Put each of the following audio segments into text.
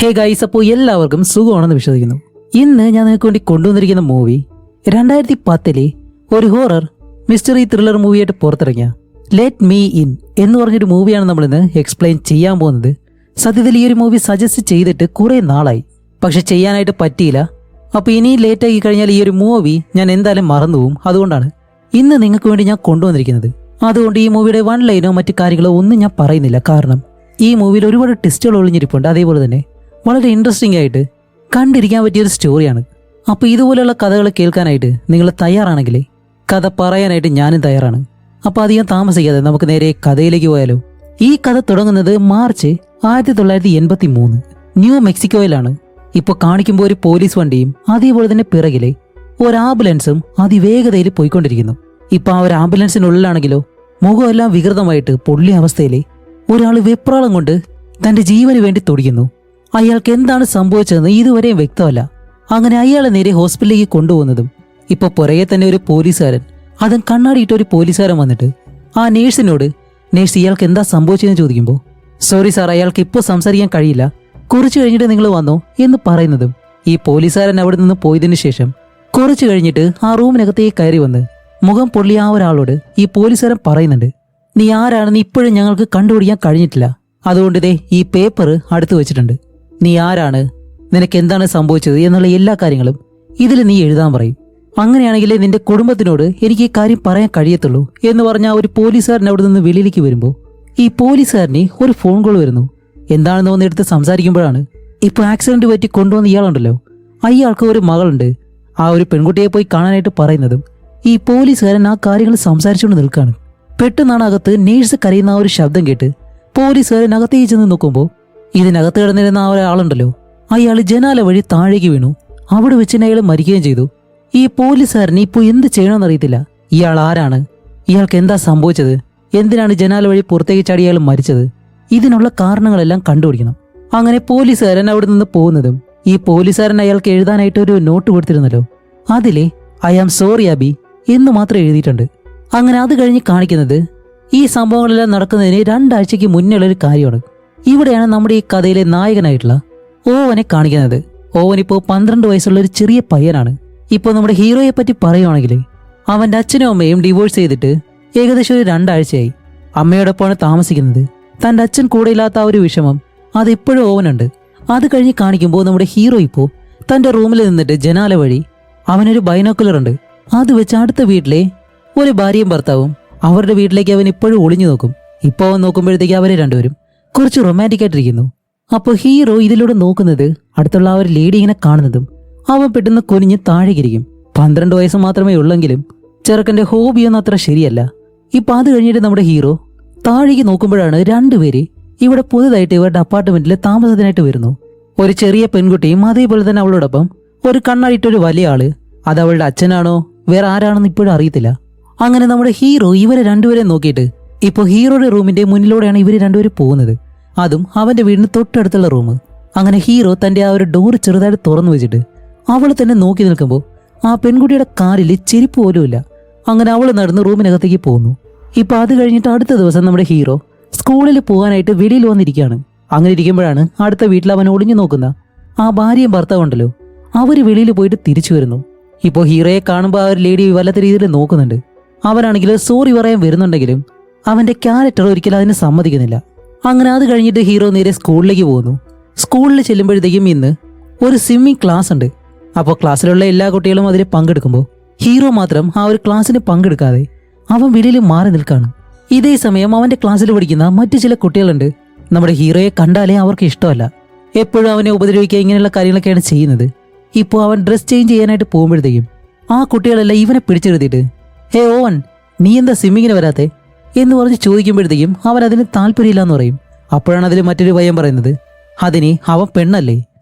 Hey guys, അപ്പോൾ എല്ലാവർക്കും സുഖമാണെന്ന് വിശ്വസിക്കുന്നു. ഇന്ന് ഞാൻ നിങ്ങൾക്ക് വേണ്ടി കൊണ്ടുവന്നിരിക്കുന്ന മൂവി 2010 ഒരു ഹൊറർ മിസ്റ്ററി ത്രില്ലർ മൂവിയായിട്ട് പുറത്തിറങ്ങിയ ലെറ്റ് മീ ഇൻ എന്ന് പറഞ്ഞൊരു മൂവിയാണ് നമ്മളിന്ന് എക്സ്പ്ലെയിൻ ചെയ്യാൻ പോകുന്നത്. സത്യത്തിൽ ഈ ഒരു മൂവി സജസ്റ്റ് ചെയ്തിട്ട് കുറേ നാളായി, പക്ഷെ ചെയ്യാനായിട്ട് പറ്റിയില്ല. അപ്പോൾ ഇനി ലേറ്റ് ആക്കി കഴിഞ്ഞാൽ ഈ ഒരു മൂവി ഞാൻ എന്തായാലും മറന്നുപോകും. അതുകൊണ്ടാണ് ഇന്ന് നിങ്ങൾക്ക് വേണ്ടി ഞാൻ കൊണ്ടുവന്നിരിക്കുന്നത്. അതുകൊണ്ട് ഈ മൂവിയുടെ വൺ ലൈനോ മറ്റു കാര്യങ്ങളോ ഒന്നും ഞാൻ പറയുന്നില്ല. കാരണം ഈ മൂവിയിൽ ഒരുപാട് ട്വിസ്റ്റുകൾ ഒളിഞ്ഞിരിപ്പുണ്ട്. അതേപോലെ തന്നെ വളരെ ഇൻട്രസ്റ്റിംഗ് ആയിട്ട് കണ്ടിരിക്കാൻ പറ്റിയൊരു സ്റ്റോറിയാണ്. അപ്പോൾ ഇതുപോലെയുള്ള കഥകൾ കേൾക്കാനായിട്ട് നിങ്ങൾ തയ്യാറാണെങ്കിലേ കഥ പറയാനായിട്ട് ഞാനും തയ്യാറാണ്. അപ്പോൾ അധികം താമസിക്കാതെ നമുക്ക് നേരെ കഥയിലേക്ക് പോയാലോ. ഈ കഥ തുടങ്ങുന്നത് മാർച്ച് 1983 ന്യൂ മെക്സിക്കോയിലാണ്. ഇപ്പോൾ കാണിക്കുമ്പോൾ ഒരു പോലീസ് വണ്ടിയും അതേപോലെ തന്നെ പിറകിലെ ഒരു ആംബുലൻസും അതിവേഗതയിൽ പോയിക്കൊണ്ടിരിക്കുന്നു. ഇപ്പോൾ ആ ഒരു ആംബുലൻസിനുള്ളിലാണെങ്കിലോ മുഖമെല്ലാം വികൃതമായിട്ട് പൊള്ളിയ അവസ്ഥയിൽ ഒരാൾ വെപ്രാളം കൊണ്ട് തന്റെ ജീവന് വേണ്ടി തുടിക്കുന്നു. അയാൾക്ക് എന്താണ് സംഭവിച്ചതെന്ന് ഇതുവരെയും വ്യക്തമല്ല. അങ്ങനെ അയാളെ നേരെ ഹോസ്പിറ്റലിലേക്ക് കൊണ്ടുപോകുന്നതും ഇപ്പൊ പുറകെ തന്നെ ഒരു പോലീസുകാരൻ, അതും കണ്ണാടിയിട്ട് ഒരു പോലീസുകാരൻ വന്നിട്ട് ആ നേഴ്സിനോട് നേഴ്സ് ഇയാൾക്ക് എന്താ സംഭവിച്ചതെന്ന് ചോദിക്കുമ്പോൾ സോറി സാർ, അയാൾക്ക് ഇപ്പോൾ സംസാരിക്കാൻ കഴിയില്ല, കുറച്ചു കഴിഞ്ഞിട്ട് നിങ്ങൾ വന്നോ എന്ന് പറയുന്നതും ഈ പോലീസുകാരൻ അവിടെ നിന്ന് പോയതിനു ശേഷം കുറച്ചു കഴിഞ്ഞിട്ട് ആ റൂമിനകത്തേക്ക് കയറി വന്ന് മുഖം പൊള്ളിയ ആ ഒരാളോട് ഈ പോലീസുകാരൻ പറയുന്നുണ്ട്, നീ ആരാണെന്ന് ഇപ്പോഴും ഞങ്ങൾക്ക് കണ്ടുപിടിക്കാൻ കഴിഞ്ഞിട്ടില്ല. അതുകൊണ്ട് ദേ ഈ പേപ്പർ അടുത്ത് വെച്ചിട്ടുണ്ട്. നീ ആരാണ്, നിനക്ക് എന്താണ് സംഭവിച്ചത് എന്നുള്ള എല്ലാ കാര്യങ്ങളും ഇതിൽ നീ എഴുതാൻ പറയും. അങ്ങനെയാണെങ്കിലേ നിന്റെ കുടുംബത്തിനോട് എനിക്ക് ഈ കാര്യം പറയാൻ കഴിയത്തുള്ളൂ എന്ന് പറഞ്ഞ ആ ഒരു പോലീസുകാരൻ അവിടെ നിന്ന് വെളിയിലേക്ക് വരുമ്പോൾ ഈ പോലീസുകാരന് ഒരു ഫോൺ കോൾ വരുന്നു. എന്താണെന്ന് വന്ന് എടുത്ത് സംസാരിക്കുമ്പോഴാണ് ഇപ്പോൾ ആക്സിഡന്റ് പറ്റി കൊണ്ടുവന്ന ഇയാളുണ്ടല്ലോ, അയാൾക്ക് ഒരു മകളുണ്ട്, ആ ഒരു പെൺകുട്ടിയെ പോയി കാണാനായിട്ട് പറയുന്നതും ഈ പോലീസുകാരൻ ആ കാര്യങ്ങൾ സംസാരിച്ചുകൊണ്ട് നിൽക്കുകയാണ്. പെട്ടെന്നാണ് അകത്ത് നേഴ്സ് കരയുന്ന ആ ഒരു ശബ്ദം കേട്ട് പോലീസുകാരൻ അകത്തേക്ക് ചെന്ന് നോക്കുമ്പോൾ ഇതിനകത്ത് കിടന്നിരുന്ന ആ ഒരാളുണ്ടല്ലോ, അയാൾ ജനാല വഴി താഴേക്ക് വീണു. അവിടെ വെച്ച് അയാൾ മരിക്കുകയും ചെയ്തു. ഈ പോലീസുകാരന് ഇപ്പോൾ എന്ത് ചെയ്യണമെന്ന് അറിയത്തില്ല. ഇയാൾ ആരാണ്, ഇയാൾക്ക് എന്താ സംഭവിച്ചത്, എന്തിനാണ് ജനാല വഴി പുറത്തേക്ക് ചാടി അയാൾ മരിച്ചത്, ഇതിനുള്ള കാരണങ്ങളെല്ലാം കണ്ടുപിടിക്കണം. അങ്ങനെ പോലീസുകാരൻ അവിടെ നിന്ന് പോകുന്നതും ഈ പോലീസുകാരൻ അയാൾക്ക് എഴുതാനായിട്ട് ഒരു നോട്ട് കൊടുത്തിരുന്നല്ലോ, അതിലെ ഐ ആം സോറി അബി എന്ന് മാത്രം എഴുതിയിട്ടുണ്ട്. അങ്ങനെ അത് കഴിഞ്ഞ് കാണിക്കുന്നത് ഈ സംഭവങ്ങളെല്ലാം നടക്കുന്നതിന് 2 ആഴ്ചയ്ക്ക് മുന്നേയുള്ള ഒരു കാര്യമാണ്. ഇവിടെയാണ് നമ്മുടെ ഈ കഥയിലെ നായകനായിട്ടുള്ള ഓവനെ കാണിക്കുന്നത്. ഓവൻ ഇപ്പോൾ 12 വയസ്സുള്ള ഒരു ചെറിയ പയ്യനാണ്. ഇപ്പോൾ നമ്മുടെ ഹീറോയെ പറ്റി പറയുവാണെങ്കിൽ അവന്റെ അച്ഛനും അമ്മയും ഡിവോഴ്സ് ചെയ്തിട്ട് ഏകദേശം ഒരു 2 ആഴ്ചയായി. അമ്മയോടൊപ്പമാണ് താമസിക്കുന്നത്. തന്റെ അച്ഛൻ കൂടെ ഇല്ലാത്ത ആ ഒരു വിഷമം അതിപ്പോഴും ഓവനുണ്ട്. അത് കഴിഞ്ഞ് കാണിക്കുമ്പോൾ നമ്മുടെ ഹീറോ ഇപ്പോൾ തന്റെ റൂമിൽ നിന്നിട്ട് ജനാല വഴി അവനൊരു ബൈനോക്കുലർ ഉണ്ട്, അത് വെച്ച് അടുത്ത വീട്ടിലെ ഒരു ഭാര്യയും ഭർത്താവും അവരുടെ വീട്ടിലേക്ക് അവൻ ഇപ്പോഴും ഒളിഞ്ഞു നോക്കും. ഇപ്പോൾ അവൻ നോക്കുമ്പോഴത്തേക്ക് അവരെ രണ്ടുപേരും കുറച്ച് റൊമാൻറ്റിക് ആയിട്ടിരിക്കുന്നു. അപ്പോൾ ഹീറോ ഇതിലൂടെ നോക്കുന്നത് അടുത്തുള്ള ആ ഒരു ലേഡി ഇങ്ങനെ കാണുന്നതും അവൻ പെട്ടെന്ന് കുനിഞ്ഞ് താഴേക്കിരിക്കും. 12 വയസ്സ് മാത്രമേ ഉള്ളെങ്കിലും ചെറുക്കൻ്റെ ഹോബിയൊന്നും അത്ര ശരിയല്ല. ഇപ്പം അത് കഴിഞ്ഞിട്ട് നമ്മുടെ ഹീറോ താഴേക്ക് നോക്കുമ്പോഴാണ് 2 പേര് ഇവിടെ പുതുതായിട്ട് ഇവരുടെ അപ്പാർട്ട്മെന്റിൽ താമസത്തിനായിട്ട് വരുന്നു. ഒരു ചെറിയ പെൺകുട്ടിയും അതേപോലെ തന്നെ അവളോടൊപ്പം ഒരു കണ്ണാടിയിട്ടൊരു വലിയ ആള്. അത് അവളുടെ അച്ഛനാണോ വേറെ ആരാണെന്ന് ഇപ്പോഴും അറിയത്തില്ല. അങ്ങനെ നമ്മുടെ ഹീറോ ഇവരെ 2 പേരെ നോക്കിയിട്ട് ഇപ്പോൾ ഹീറോയുടെ റൂമിന്റെ മുന്നിലൂടെയാണ് ഇവർ 2 പേരും പോകുന്നത്, അതും അവന്റെ വീടിന് തൊട്ടടുത്തുള്ള റൂം. അങ്ങനെ ഹീറോ തന്റെ ആ ഒരു ഡോർ ചെറുതായിട്ട് തുറന്നു വെച്ചിട്ട് അവളെ തന്നെ നോക്കി നിൽക്കുമ്പോൾ ആ പെൺകുട്ടിയുടെ കാലിൽ ചെരുപ്പ് പോലും ഇല്ല. അങ്ങനെ അവൾ നടന്ന് റൂമിനകത്തേക്ക് പോകുന്നു. ഇപ്പൊ അത് കഴിഞ്ഞിട്ട് അടുത്ത ദിവസം നമ്മുടെ ഹീറോ സ്കൂളിൽ പോകാനായിട്ട് വെളിയിൽ വന്നിരിക്കുകയാണ്. അങ്ങനെ ഇരിക്കുമ്പോഴാണ് അടുത്ത വീട്ടിൽ അവൻ ഒളിഞ്ഞു നോക്കുന്ന ആ ഭാര്യയും ഭർത്താവുണ്ടല്ലോ, അവര് വെളിയിൽ പോയിട്ട് തിരിച്ചു വരുന്നു. ഇപ്പോൾ ഹീറോയെ കാണുമ്പോൾ ആ ഒരു ലേഡി വല്ലാത്ത രീതിയിൽ നോക്കുന്നുണ്ട്. അവനാണെങ്കിൽ സോറി പറയാൻ വരുന്നുണ്ടെങ്കിലും അവന്റെ ക്യാരക്ടർ ഒരിക്കലും അതിന് സമ്മതിക്കുന്നില്ല. അങ്ങനെ അത് കഴിഞ്ഞിട്ട് ഹീറോ നേരെ സ്കൂളിലേക്ക് പോകുന്നു. സ്കൂളിൽ ചെല്ലുമ്പോഴത്തേക്കും ഇന്ന് ഒരു സ്വിമ്മിംഗ് ക്ലാസ് ഉണ്ട്. അപ്പോൾ ക്ലാസ്സിലുള്ള എല്ലാ കുട്ടികളും അതിൽ പങ്കെടുക്കുമ്പോൾ ഹീറോ മാത്രം ആ ഒരു ക്ലാസ്സിന് പങ്കെടുക്കാതെ അവൻ വെളിയിൽ മാറി നിൽക്കാണ്. ഇതേ സമയം അവന്റെ ക്ലാസ്സിൽ പഠിക്കുന്ന മറ്റു ചില കുട്ടികളുണ്ട്. നമ്മുടെ ഹീറോയെ കണ്ടാലേ അവർക്ക് ഇഷ്ടമല്ല, എപ്പോഴും അവനെ ഉപദ്രവിക്കുക, ഇങ്ങനെയുള്ള കാര്യങ്ങളൊക്കെയാണ് ചെയ്യുന്നത്. ഇപ്പോൾ അവൻ ഡ്രസ് ചേഞ്ച് ചെയ്യാനായിട്ട് പോകുമ്പോഴത്തേക്കും ആ കുട്ടികളെല്ലാം ഇവനെ പിടിച്ചെടുത്തിട്ട് ഹേ ഓവൻ, നീ എന്താ സ്വിമ്മിങ്ങിന് വരാത്തെ എന്ന് പറഞ്ഞ് ചോദിക്കുമ്പോഴത്തേക്കും അവൻ അതിന് താല്പര്യമില്ലാന്ന് പറയും. അപ്പോഴാണ് അതിൽ മറ്റൊരു പയ്യൻ പറയുന്നത്, അതിന് അവൻ പെണ്ണല്ലേ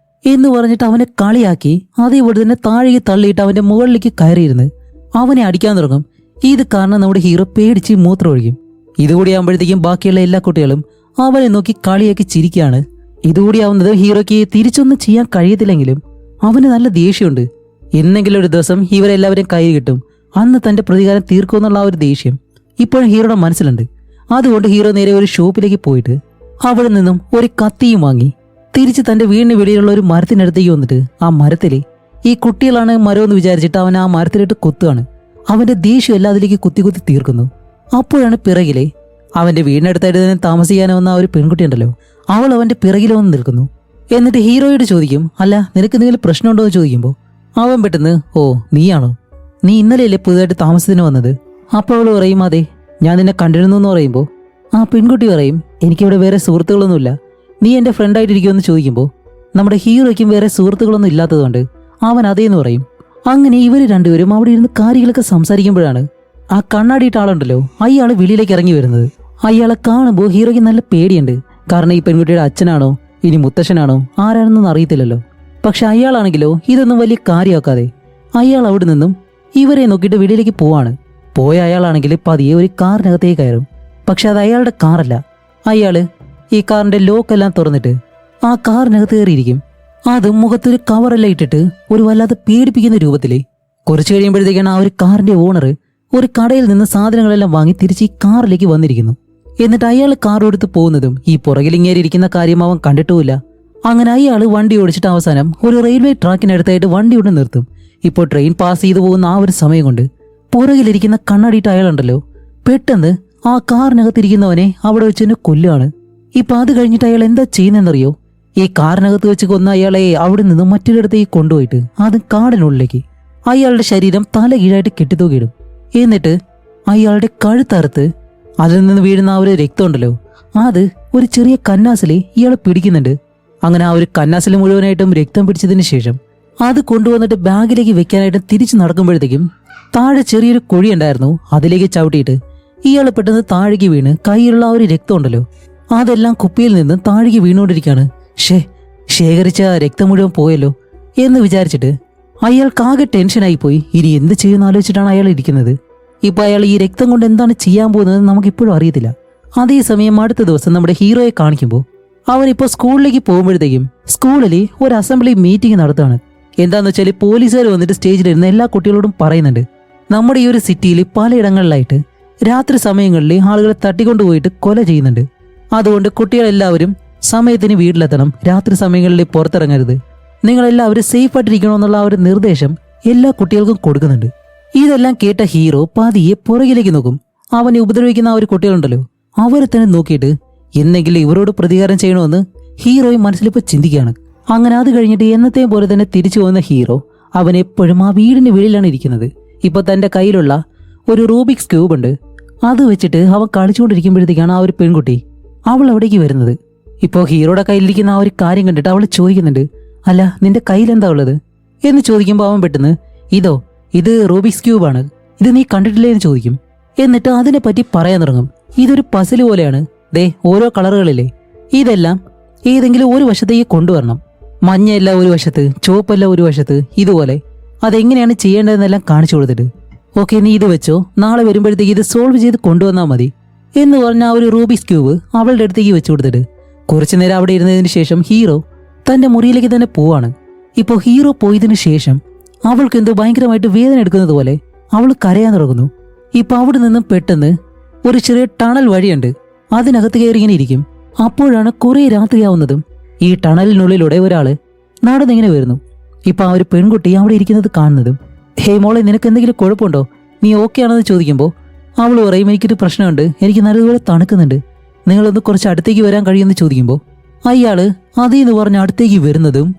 എന്ന് പറഞ്ഞിട്ട് അവനെ കളിയാക്കി അതേപോലെ തന്നെ താഴേക്ക് തള്ളിയിട്ട് അവന്റെ മുകളിലേക്ക് കയറിയിരുന്ന് അവനെ അടിക്കാൻ തുടങ്ങും. ഇത് കാരണം നമ്മുടെ ഹീറോ പേടിച്ച് മൂത്രം ഒഴിക്കും. ഇതുകൂടി ആകുമ്പോഴത്തേക്കും ബാക്കിയുള്ള എല്ലാ കുട്ടികളും അവനെ നോക്കി കളിയാക്കി ചിരിക്കുകയാണ്. ഇതുകൂടി ആവുന്നത് ഹീറോയ്ക്ക് തിരിച്ചൊന്നും ചെയ്യാൻ കഴിയത്തില്ലെങ്കിലും അവന് നല്ല ദേഷ്യമുണ്ട്. എന്നെങ്കിലും ഒരു ദിവസം ഇവരെല്ലാവരും കയ്യിൽ കിട്ടും, അന്ന് തന്റെ പ്രതികാരം തീർക്കുമെന്നുള്ള ആ ഒരു ദേഷ്യം ഇപ്പോഴും ഹീറോയുടെ മനസ്സിലുണ്ട്. അതുകൊണ്ട് ഹീറോ നേരെ ഒരു ഷോപ്പിലേക്ക് പോയിട്ട് അവിടെ നിന്നും ഒരു കത്തിയും വാങ്ങി തിരിച്ച് തന്റെ വീടിന് വെളിയിലുള്ള ഒരു മരത്തിനടുത്തേക്ക് വന്നിട്ട് ആ മരത്തില് ഈ കുട്ടികളാണ് മരമെന്ന് വിചാരിച്ചിട്ട് അവൻ ആ മരത്തിലിട്ട് കുത്തുകയാണ്. അവന്റെ ദേഷ്യം എല്ലാം അതിലേക്ക് കുത്തി കുത്തി തീർക്കുന്നു. അപ്പോഴാണ് പിറകിലെ അവന്റെ വീടിനടുത്തായിട്ട് തന്നെ താമസിക്കാനോ വന്ന ആ ഒരു പെൺകുട്ടി ഉണ്ടല്ലോ, അവൾ അവന്റെ പിറകിൽ വന്ന് നിൽക്കുന്നു. എന്നിട്ട് ഹീറോയോട് ചോദിക്കും, അല്ല നിനക്ക് എന്തെങ്കിലും പ്രശ്നമുണ്ടോ എന്ന് ചോദിക്കുമ്പോൾ അവൻ പെട്ടെന്ന്, ഓ നീയാണോ, നീ ഇന്നലെയല്ലേ പുതുതായിട്ട് താമസത്തിന് വന്നത്? അപ്പോൾ അവൾ പറയും, അതെ ഞാൻ നിന്നെ കണ്ടിരുന്നു എന്ന് പറയുമ്പോൾ ആ പെൺകുട്ടി പറയും, എനിക്കിവിടെ വേറെ സുഹൃത്തുക്കളൊന്നുമില്ല, നീ എൻ്റെ ഫ്രണ്ടായിട്ടിരിക്കുമെന്ന് ചോദിക്കുമ്പോൾ നമ്മുടെ ഹീറോയ്ക്കും വേറെ സുഹൃത്തുക്കളൊന്നും ഇല്ലാത്തതുകൊണ്ട് അവൻ അതേന്ന് പറയും. അങ്ങനെ ഇവർ രണ്ടുപേരും അവിടെ ഇരുന്ന് കാര്യങ്ങളൊക്കെ സംസാരിക്കുമ്പോഴാണ് ആ കണ്ണാടിയിട്ട ആളുണ്ടല്ലോ അയാൾ വെളിയിലേക്ക് ഇറങ്ങി വരുന്നത്. അയാളെ കാണുമ്പോൾ ഹീറോയ്ക്ക് നല്ല പേടിയുണ്ട്. കാരണം ഈ പെൺകുട്ടിയുടെ അച്ഛനാണോ ഇനി മുത്തശ്ശനാണോ ആരാണെന്നൊന്നും അറിയത്തില്ലല്ലോ. പക്ഷെ അയാളാണെങ്കിലോ ഇതൊന്നും വലിയ കാര്യമാക്കാതെ അയാൾ അവിടെ നിന്നും ഇവരെ നോക്കിയിട്ട് വെളിയിലേക്ക് പോവാണ്. പോയ അയാളാണെങ്കിൽ പതിയെ ഒരു കാറിനകത്തേക്ക് കയറും. പക്ഷെ അത് അയാളുടെ കാറല്ല. അയാള് ഈ കാറിന്റെ ലോക്കെല്ലാം തുറന്നിട്ട് ആ കാറിനകത്ത് കയറിയിരിക്കും. അത് മുഖത്തൊരു കവറെല്ലാം ഇട്ടിട്ട് ഒരു വല്ലാതെ പേടിപ്പിക്കുന്ന രൂപത്തില്. കുറച്ചു കഴിയുമ്പോഴത്തേക്കാണ് ആ ഒരു കാറിന്റെ ഓണർ ഒരു കടയിൽ നിന്ന് സാധനങ്ങളെല്ലാം വാങ്ങി തിരിച്ച് ഈ കാറിലേക്ക് വന്നിരിക്കുന്നു. എന്നിട്ട് അയാൾ കാർ എടുത്ത് പോകുന്നതും ഈ പുറകിലിങ്ങേരിയിരിക്കുന്ന കാര്യം അവൻ കണ്ടിട്ടുമില്ല. അങ്ങനെ അയാൾ വണ്ടി ഓടിച്ചിട്ട് അവസാനം ഒരു റെയിൽവേ ട്രാക്കിനടുത്തായിട്ട് വണ്ടി കൊണ്ട് നിർത്തും. ഇപ്പോൾ ട്രെയിൻ പാസ് ചെയ്തു പോകുന്ന ആ ഒരു സമയം കൊണ്ട് പുറകിലിരിക്കുന്ന കണ്ണാടിയിട്ട് അയാളുണ്ടല്ലോ പെട്ടെന്ന് ആ കാറിനകത്തിരിക്കുന്നവനെ അവിടെ വെച്ച് തന്നെ കൊല്ലുകയാണ്. ഇപ്പൊ അത് കഴിഞ്ഞിട്ട് അയാൾ എന്താ ചെയ്യുന്നതെന്നറിയോ? ഈ കാറിനകത്ത് വെച്ച് കൊന്ന അയാളെ അവിടെ നിന്ന് മറ്റൊരിടത്തേക്ക് കൊണ്ടുപോയിട്ട് അത് കാടിനുള്ളിലേക്ക് അയാളുടെ ശരീരം തല കീഴായിട്ട് കെട്ടിത്തൂക്കിയിടും. എന്നിട്ട് അയാളുടെ കഴുത്തറുത്ത് അതിൽ നിന്ന് വീഴുന്ന ആ ഒരു രക്തം ഉണ്ടല്ലോ അത് ഒരു ചെറിയ കന്നാസിൽ ഇയാൾ പിടിക്കുന്നുണ്ട്. അങ്ങനെ ആ ഒരു കന്നാസിൽ മുഴുവനായിട്ടും രക്തം പിടിച്ചതിന് ശേഷം അത് കൊണ്ടുവന്നിട്ട് ബാഗിലേക്ക് വെക്കാനായിട്ട് തിരിച്ചു നടക്കുമ്പോഴത്തേക്കും താഴെ ചെറിയൊരു കുഴി ഉണ്ടായിരുന്നു. അതിലേക്ക് ചവിട്ടിയിട്ട് ഇയാൾ പെട്ടെന്ന് താഴേക്ക് വീണ് കയ്യിലുള്ള ആ ഒരു രക്തം ഉണ്ടല്ലോ അതെല്ലാം കുപ്പിയിൽ നിന്ന് താഴേക്ക് വീണുകൊണ്ടിരിക്കുകയാണ്. ശേഖരിച്ച രക്തം മുഴുവൻ പോയല്ലോ എന്ന് വിചാരിച്ചിട്ട് അയാൾക്കാകെ ടെൻഷനായി പോയി. ഇനി എന്ത് ചെയ്യുമെന്ന് ആലോചിച്ചിട്ടാണ് അയാൾ ഇരിക്കുന്നത്. ഇപ്പൊ അയാൾ ഈ രക്തം കൊണ്ട് എന്താണ് ചെയ്യാൻ പോകുന്നത് നമുക്കിപ്പോഴും അറിയത്തില്ല. അതേസമയം അടുത്ത ദിവസം നമ്മുടെ ഹീറോയെ കാണിക്കുമ്പോൾ അവനിപ്പോൾ സ്കൂളിലേക്ക് പോകുമ്പോഴത്തേക്കും സ്കൂളിൽ ഒരു അസംബ്ലി മീറ്റിംഗ് നടത്തുകയാണ്. എന്താന്ന് വെച്ചാൽ പോലീസുകാർ വന്നിട്ട് സ്റ്റേജിലിരുന്ന് എല്ലാ കുട്ടികളോടും പറയുന്നുണ്ട്, നമ്മുടെ ഈ ഒരു സിറ്റിയിൽ പലയിടങ്ങളിലായിട്ട് രാത്രി സമയങ്ങളിൽ ആളുകളെ തട്ടിക്കൊണ്ടുപോയിട്ട് കൊല ചെയ്യുന്നുണ്ട്. അതുകൊണ്ട് കുട്ടികളെല്ലാവരും സമയത്തിന് വീട്ടിലെത്തണം, രാത്രി സമയങ്ങളിൽ പുറത്തിറങ്ങരുത്, നിങ്ങളെല്ലാവരും സേഫ് ആയിട്ടിരിക്കണമെന്നുള്ള ആ ഒരു നിർദ്ദേശം എല്ലാ കുട്ടികൾക്കും കൊടുക്കുന്നുണ്ട്. ഇതെല്ലാം കേട്ട ഹീറോ പതിയെ പുറകിലേക്ക് നോക്കും. അവനെ ഉപദ്രവിക്കുന്ന ആ ഒരു കുട്ടികളുണ്ടല്ലോ അവരെ തന്നെ നോക്കിയിട്ട് എന്നെങ്കിലും ഇവരോട് പ്രതികാരം ചെയ്യണമെന്ന് ഹീറോയും മനസ്സിലിപ്പോൾ ചിന്തിക്കുകയാണ്. അങ്ങനെ അത് കഴിഞ്ഞിട്ട് എന്നത്തെയും പോലെ തന്നെ തിരിച്ചു പോകുന്ന ഹീറോ അവൻ എപ്പോഴും ആ വീടിന് വെളിയിലാണ് ഇരിക്കുന്നത്. ഇപ്പൊ തന്റെ കയ്യിലുള്ള ഒരു റൂബിക്സ് ക്യൂബ് ഉണ്ട്. അത് വെച്ചിട്ട് അവൻ കളിച്ചുകൊണ്ടിരിക്കുമ്പോഴത്തേക്കാണ് ആ ഒരു പെൺകുട്ടി അവൾ അവിടേക്ക് വരുന്നത്. ഇപ്പോൾ ഹീറോയുടെ കയ്യിലിരിക്കുന്ന ആ ഒരു കാര്യം കണ്ടിട്ട് അവൾ ചോദിക്കുന്നുണ്ട്, അല്ല നിന്റെ കയ്യിലെന്താ ഉള്ളത് എന്ന് ചോദിക്കുമ്പോൾ അവൻ പെട്ടെന്ന്, ഇത് റൂബിക്സ് ക്യൂബാണ്, ഇത് നീ കണ്ടിട്ടില്ലേ എന്ന് ചോദിക്കും. എന്നിട്ട് അതിനെപ്പറ്റി പറയാൻ തുടങ്ങും. ഇതൊരു പസിൽ പോലെയാണ്, ദേ ഓരോ കളറുകളില്ലേ, ഇതെല്ലാം ഏതെങ്കിലും ഒരു വശത്തേക്ക് കൊണ്ടുവരണം, മഞ്ഞയല്ല ഒരു വശത്ത്, ചുവപ്പല്ല ഒരു വശത്ത്, ഇതുപോലെ അതെങ്ങനെയാണ് ചെയ്യേണ്ടതെന്നെല്ലാം കാണിച്ചു കൊടുത്തിട്ട് ഓക്കെ നീ ഇത് വെച്ചോ, നാളെ വരുമ്പോഴത്തേക്ക് ഇത് സോൾവ് ചെയ്ത് കൊണ്ടുവന്നാൽ മതി എന്ന് പറഞ്ഞ ആ ഒരു റൂബിക്സ് ക്യൂബ് അവളുടെ അടുത്തേക്ക് വെച്ചു കൊടുത്തിട്ട് കുറച്ചു നേരം അവിടെ ഇരുന്നതിന് ശേഷം ഹീറോ തന്റെ മുറിയിലേക്ക് തന്നെ പോവാണ്. ഇപ്പോൾ ഹീറോ പോയതിനു ശേഷം അവൾക്ക് എന്തോ ഭയങ്കരമായിട്ട് വേദന എടുക്കുന്നത് പോലെ അവൾ കരയാൻ തുടങ്ങുന്നു. ഇപ്പൊ അവിടെ നിന്നും പെട്ടെന്ന് ഒരു ചെറിയ ടണൽ വഴിയുണ്ട്, അതിനകത്ത് കയറി ഇങ്ങനെ ഇരിക്കും. അപ്പോഴാണ് കുറെ രാത്രിയാവുന്നതും ഈ ടണലിനുള്ളിലൂടെ ഒരാള് നടന്നിങ്ങനെ വരുന്നു. ഇപ്പൊ ആ ഒരു പെൺകുട്ടി അവിടെ ഇരിക്കുന്നത് കാണുന്നതും, ഹേ മോളെ നിനക്ക് എന്തെങ്കിലും കുഴപ്പമുണ്ടോ, നീ ഓക്കെ ആണെന്ന് ചോദിക്കുമ്പോൾ അവൾ പറയും, എനിക്കൊരു പ്രശ്നമുണ്ട്, എനിക്ക് നല്ലതുപോലെ തണുക്കുന്നുണ്ട്, നിങ്ങളൊന്ന് കുറച്ച് അടുത്തേക്ക് വരാൻ കഴിയുമെന്ന് ചോദിക്കുമ്പോൾ അയാള് അതേന്ന് പറഞ്ഞ് അടുത്തേക്ക് വരുന്നതും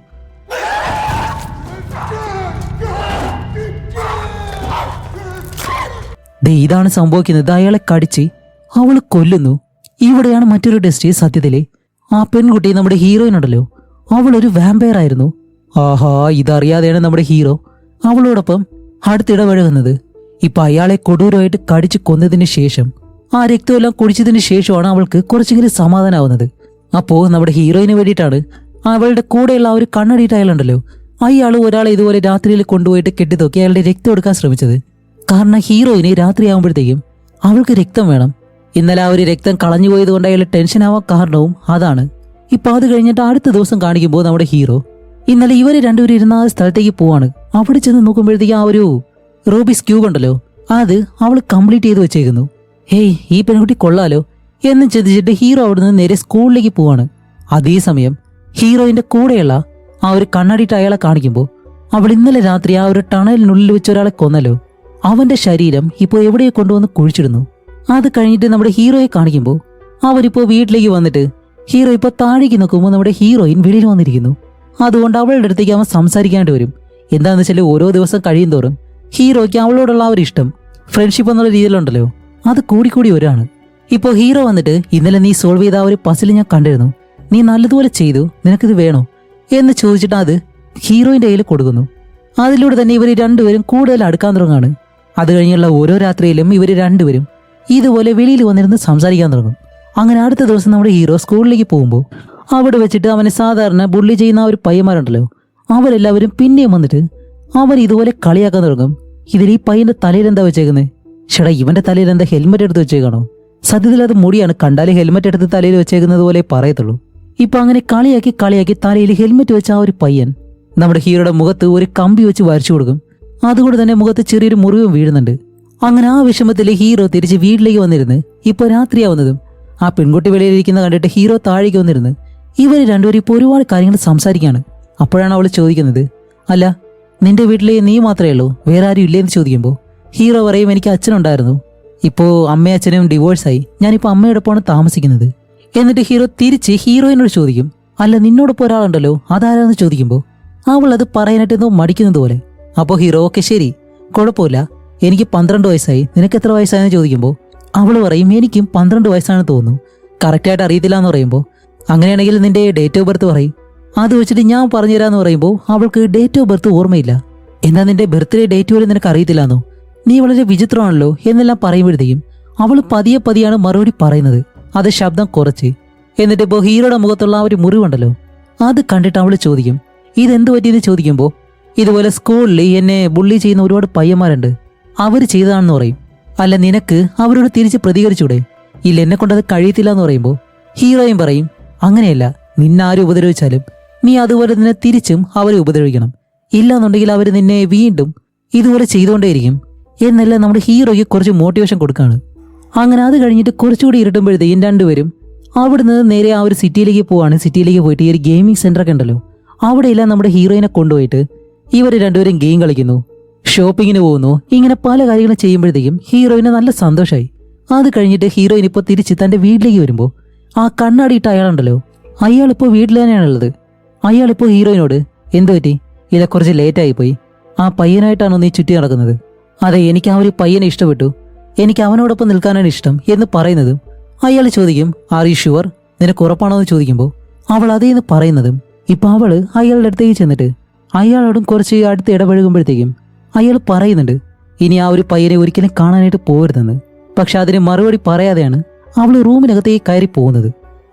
ഇതാണ് സംഭവിക്കുന്നത്. അയാളെ കടിച്ച് അവള് കൊല്ലുന്നു. ഇവിടെയാണ് മറ്റൊരു ടെസ്റ്റ്. സത്യത്തില് ആ പെൺകുട്ടി നമ്മുടെ ഹീറോയിൻ ഉണ്ടല്ലോ അവളൊരു വാമ്പയർ ആയിരുന്നു. ആഹാ, ഇതറിയാതെയാണ് നമ്മുടെ ഹീറോ അവളോടൊപ്പം അടുത്തിടപഴകുന്നത്. ഇപ്പൊ അയാളെ കൊടൂരമായിട്ട് കടിച്ചു കൊന്നതിന് ശേഷം ആ രക്തമെല്ലാം കുടിച്ചതിന് ശേഷമാണ് അവൾക്ക് കുറച്ചെങ്കിലും സമാധാനമാവുന്നത്. അപ്പോ നമ്മുടെ ഹീറോയിന് വേണ്ടിയിട്ടാണ് അവളുടെ കൂടെയുള്ള ആ ഒരു കണ്ണടിയിട്ട് അയാളുണ്ടല്ലോ അയാൾ ഒരാളെ ഇതുപോലെ രാത്രിയിൽ കൊണ്ടുപോയിട്ട് കെട്ടിത്തോക്കി അയാളുടെ രക്തം എടുക്കാൻ ശ്രമിച്ചത്. കാരണം ഹീറോയിന് രാത്രിയാകുമ്പോഴത്തേക്കും അവൾക്ക് രക്തം വേണം. ഇന്നലെ ആ ഒരു രക്തം കളഞ്ഞു പോയത് കൊണ്ട് അയാൾ ടെൻഷൻ ആവാൻ കാരണവും അതാണ്. ഇപ്പൊ അത് കഴിഞ്ഞിട്ട് അടുത്ത ദിവസം കാണിക്കുമ്പോൾ നമ്മുടെ ഹീറോ ഇന്നലെ ഇവര് രണ്ടുപേരും ഇരുന്ന ആ സ്ഥലത്തേക്ക് പോവാണ്. അവിടെ ചെന്ന് നോക്കുമ്പോഴത്തേക്കും ആ ഒരു റൂബിക്സ് ക്യൂബ് ഉണ്ടല്ലോ അത് അവൾ കംപ്ലീറ്റ് ചെയ്ത് വെച്ചേക്കുന്നു. ഹേയ് ഈ പെൺകുട്ടി കൊള്ളാലോ എന്ന് ചിന്തിച്ചിട്ട് ഹീറോ അവിടെ നിന്ന് നേരെ സ്കൂളിലേക്ക് പോവാണ്. അതേസമയം ഹീറോയിന്റെ കൂടെയുള്ള ആ ഒരു കണ്ണാടിയിട്ട് അയാളെ കാണിക്കുമ്പോൾ അവൾ ഇന്നലെ രാത്രി ആ ഒരു ടണലിനുള്ളിൽ വെച്ച് ഒരാളെ കൊന്നല്ലോ. അവന്റെ ശരീരം ഇപ്പോൾ എവിടെയോ കൊണ്ടുവന്ന് കുഴിച്ചിടുന്നു. അത് കഴിഞ്ഞിട്ട് നമ്മുടെ ഹീറോയെ കാണിക്കുമ്പോൾ അവരിപ്പോ വീട്ടിലേക്ക് വന്നിട്ട് ഹീറോ ഇപ്പൊ താഴേക്ക് നോക്കുമ്പോൾ നമ്മുടെ ഹീറോയിൻ വെളിയിൽ വന്നിരിക്കുന്നു. അതുകൊണ്ട് അവളുടെ അടുത്തേക്ക് അവൻ സംസാരിക്കാണ്ട് വരും. എന്താണെന്ന് വെച്ചാൽ ഓരോ ദിവസം കഴിയും തോറും ഹീറോയ്ക്ക് അവളോടുള്ള ആ ഒരു ഇഷ്ടം, ഫ്രണ്ട്ഷിപ്പ് എന്നുള്ള രീതിയിലുണ്ടല്ലോ, അത് കൂടിക്കൂടി വരാണ്. ഇപ്പോൾ ഹീറോ വന്നിട്ട് ഇന്നലെ നീ സോൾവ് ചെയ്ത ആ ഒരു പസിൽ ഞാൻ കണ്ടിരുന്നു, നീ നല്ലതുപോലെ ചെയ്തു, നിനക്കിത് വേണോ എന്ന് ചോദിച്ചിട്ട് അത് ഹീറോയിന്റെ കയ്യിൽ കൊടുക്കുന്നു. അതിലൂടെ തന്നെ ഇവർ രണ്ടുപേരും കൂടുതൽ അടുക്കാൻ തുടങ്ങാണ്. അത് കഴിഞ്ഞുള്ള ഓരോ രാത്രിയിലും ഇവർ രണ്ടുപേരും ഇതുപോലെ വെളിയിൽ വന്നിരുന്ന് സംസാരിക്കാൻ തുടങ്ങും. അങ്ങനെ അടുത്ത ദിവസം നമ്മുടെ ഹീറോ സ്കൂളിലേക്ക് പോകുമ്പോൾ അവിടെ വെച്ചിട്ട് അവനെ സാധാരണ ബുള്ളി ചെയ്യുന്ന ആ ഒരു പയ്യന്മാരുണ്ടല്ലോ, അവരെല്ലാവരും പിന്നെയും വന്നിട്ട് അവൻ ഇതുപോലെ കളിയാക്കാൻ തുടങ്ങും. ഇതിൽ ഈ പയ്യന്റെ തലയിൽ എന്താ വെച്ചേക്കുന്നത്? ചേട്ടാ, ഇവന്റെ തലയിൽ എന്താ ഹെൽമെറ്റ് എടുത്ത് വെച്ചേക്കാണോ? സത്യത്തിൽ അത് മുടിയാണ്, കണ്ടാലേ ഹെൽമെറ്റ് എടുത്ത് തലയിൽ വെച്ചേക്കുന്നത് പോലെ പറയത്തുള്ളൂ. ഇപ്പൊ അങ്ങനെ കളിയാക്കി തലയിൽ ഹെൽമെറ്റ് വെച്ച ആ ഒരു പയ്യൻ നമ്മുടെ ഹീറോയുടെ മുഖത്ത് ഒരു കമ്പി വെച്ച് വരച്ചു കൊടുക്കും. അതുകൊണ്ട് തന്നെ മുഖത്ത് ചെറിയൊരു മുറിവും വീഴുന്നുണ്ട്. അങ്ങനെ ആ വിഷമത്തിൽ ഹീറോ തിരിച്ച് വീട്ടിലേക്ക് വന്നിരുന്ന് ഇപ്പൊ രാത്രിയാവുന്നതും ആ പെൺകുട്ടി വെളിയിലിരിക്കുന്ന കണ്ടിട്ട് ഹീറോ താഴേക്ക് വന്നിരുന്ന് ഇവർ രണ്ടുപേരും ഇപ്പോൾ ഒരുപാട് കാര്യങ്ങൾ സംസാരിക്കുകയാണ്. അപ്പോഴാണ് അവൾ ചോദിക്കുന്നത്, അല്ല നിന്റെ വീട്ടിലെ നീ മാത്രമേ ഉള്ളൂ, വേറെ ആരും ഇല്ലേന്ന് ചോദിക്കുമ്പോൾ ഹീറോ പറയും, എനിക്ക് അച്ഛനുണ്ടായിരുന്നു, ഇപ്പോൾ അമ്മയും അച്ഛനും ഡിവോഴ്സായി, ഞാനിപ്പോൾ അമ്മയോടൊപ്പമാണ് താമസിക്കുന്നത്. എന്നിട്ട് ഹീറോ തിരിച്ച് ഹീറോയിനോട് ചോദിക്കും, അല്ല നിന്നോടൊപ്പം ഒരാളുണ്ടല്ലോ, അതാരാന്ന് ചോദിക്കുമ്പോൾ അവൾ അത് പറയാനായിട്ട് എന്തോ മടിക്കുന്നത് പോലെ. അപ്പോൾ ഹീറോ ഓക്കെ ശരി കുഴപ്പമില്ല, എനിക്ക് 12 വയസ്സായി, നിനക്ക് എത്ര വയസ്സായെന്ന് ചോദിക്കുമ്പോൾ അവൾ പറയും, എനിക്കും 12 വയസ്സാണെന്ന് തോന്നുന്നു, കറക്റ്റായിട്ട് അറിയത്തില്ല എന്ന് പറയുമ്പോൾ അങ്ങനെയാണെങ്കിൽ നിന്റെ ഡേറ്റ് ഓഫ് ബർത്ത് പറയും, അത് വെച്ചിട്ട് ഞാൻ പറഞ്ഞുതരാന്ന് പറയുമ്പോൾ അവൾക്ക് ഡേറ്റ് ഓഫ് ബർത്ത് ഓർമ്മയില്ല. എന്താ നിന്റെ ബർത്ത്ഡേ ഡേറ്റ് പോലും നിനക്ക് അറിയത്തില്ലാന്നോ? നീ വളരെ വിചിത്രമാണല്ലോ എന്നെല്ലാം പറയുമ്പോഴത്തേക്കും അവൾ പതിയാണ് മറുപടി പറയുന്നത്, അത് ശബ്ദം കുറച്ച്. എന്നിട്ട് ഇപ്പോൾ ഹീറോയുടെ മുഖത്തുള്ള ആ ഒരു മുറിവുണ്ടല്ലോ, അത് കണ്ടിട്ട് അവൾ ചോദിക്കും, ഇതെന്ത് പറ്റിയെന്ന് ചോദിക്കുമ്പോൾ ഇതുപോലെ സ്കൂളിൽ എന്നെ ബുള്ളി ചെയ്യുന്ന ഒരുപാട് പയ്യന്മാരുണ്ട്, അവർ ചെയ്തതാണെന്ന് പറയും. അല്ല നിനക്ക് അവരോട് തിരിച്ച് പ്രതികരിച്ചൂടെ? ഇല്ല എന്നെ കൊണ്ടത് കഴിയത്തില്ല എന്ന് പറയുമ്പോൾ ഹീറോയും പറയും, അങ്ങനെയല്ല, നിന്നാരും ഉപദ്രവിച്ചാലും നീ അതുപോലെ തന്നെ തിരിച്ചും അവരെ ഉപദ്രവിക്കണം, ഇല്ലാന്നുണ്ടെങ്കിൽ അവർ നിന്നെ വീണ്ടും ഇതുപോലെ ചെയ്തുകൊണ്ടേയിരിക്കും എന്നെല്ലാം നമ്മുടെ ഹീറോയ്ക്ക് കുറച്ച് മോട്ടിവേഷൻ കൊടുക്കുകയാണ്. അങ്ങനെ അത് കഴിഞ്ഞിട്ട് കുറച്ചുകൂടി ഇരുട്ടുമ്പോഴത്തേക്കും രണ്ടുപേരും അവിടുന്ന് നേരെ ആ ഒരു സിറ്റിയിലേക്ക് പോവാണ്. സിറ്റിയിലേക്ക് പോയിട്ട് ഈ ഒരു ഗെയിമിംഗ് സെന്ററൊക്കെ ഉണ്ടല്ലോ, അവിടെയെല്ലാം നമ്മുടെ ഹീറോയിനെ കൊണ്ടുപോയിട്ട് ഇവർ രണ്ടുപേരും ഗെയിം കളിക്കുന്നു, ഷോപ്പിങ്ങിന് പോകുന്നു. ഇങ്ങനെ പല കാര്യങ്ങളും ചെയ്യുമ്പോഴത്തേക്കും ഹീറോയിന് നല്ല സന്തോഷമായി. അത് കഴിഞ്ഞിട്ട് ഹീറോയിൻ ഇപ്പോൾ തിരിച്ച് തൻ്റെ വീട്ടിലേക്ക് വരുമ്പോൾ ആ കണ്ണാടിയിട്ട് അയാളുണ്ടല്ലോ, അയാളിപ്പോൾ വീട്ടിൽ തന്നെയാണുള്ളത്. അയാളിപ്പോൾ ഹീറോയിനോട്, എന്തു പറ്റി, ഇല്ല കുറച്ച് ലേറ്റായി പോയി, ആ പയ്യനായിട്ടാണോ നീ ചുറ്റി നടക്കുന്നത്? അതെ, എനിക്ക് ആ ഒരു പയ്യനെ ഇഷ്ടപ്പെട്ടു, എനിക്ക് അവനോടൊപ്പം നിൽക്കാനാണ് ഇഷ്ടം എന്ന് പറയുന്നതും അയാൾ ചോദിക്കും, ആർ യു ഷുവർ, നിനക്ക് ഉറപ്പാണോ എന്ന് ചോദിക്കുമ്പോൾ അവൾ അതേന്ന് പറയുന്നതും ഇപ്പൊ അവള് അയാളുടെ അടുത്തേക്ക് ചെന്നിട്ട് അയാളോടും കുറച്ച് അടുത്ത് ഇടപഴകുമ്പോഴത്തേക്കും അയാൾ പറയുന്നുണ്ട്, ഇനി ആ ഒരു പയ്യനെ ഒരിക്കലും കാണാനായിട്ട് പോകരുതെന്ന്. പക്ഷെ അതിന് മറുപടി പറയാതെയാണ് അവൾ റൂമിനകത്തേക്ക് കയറി പോകുന്നത്.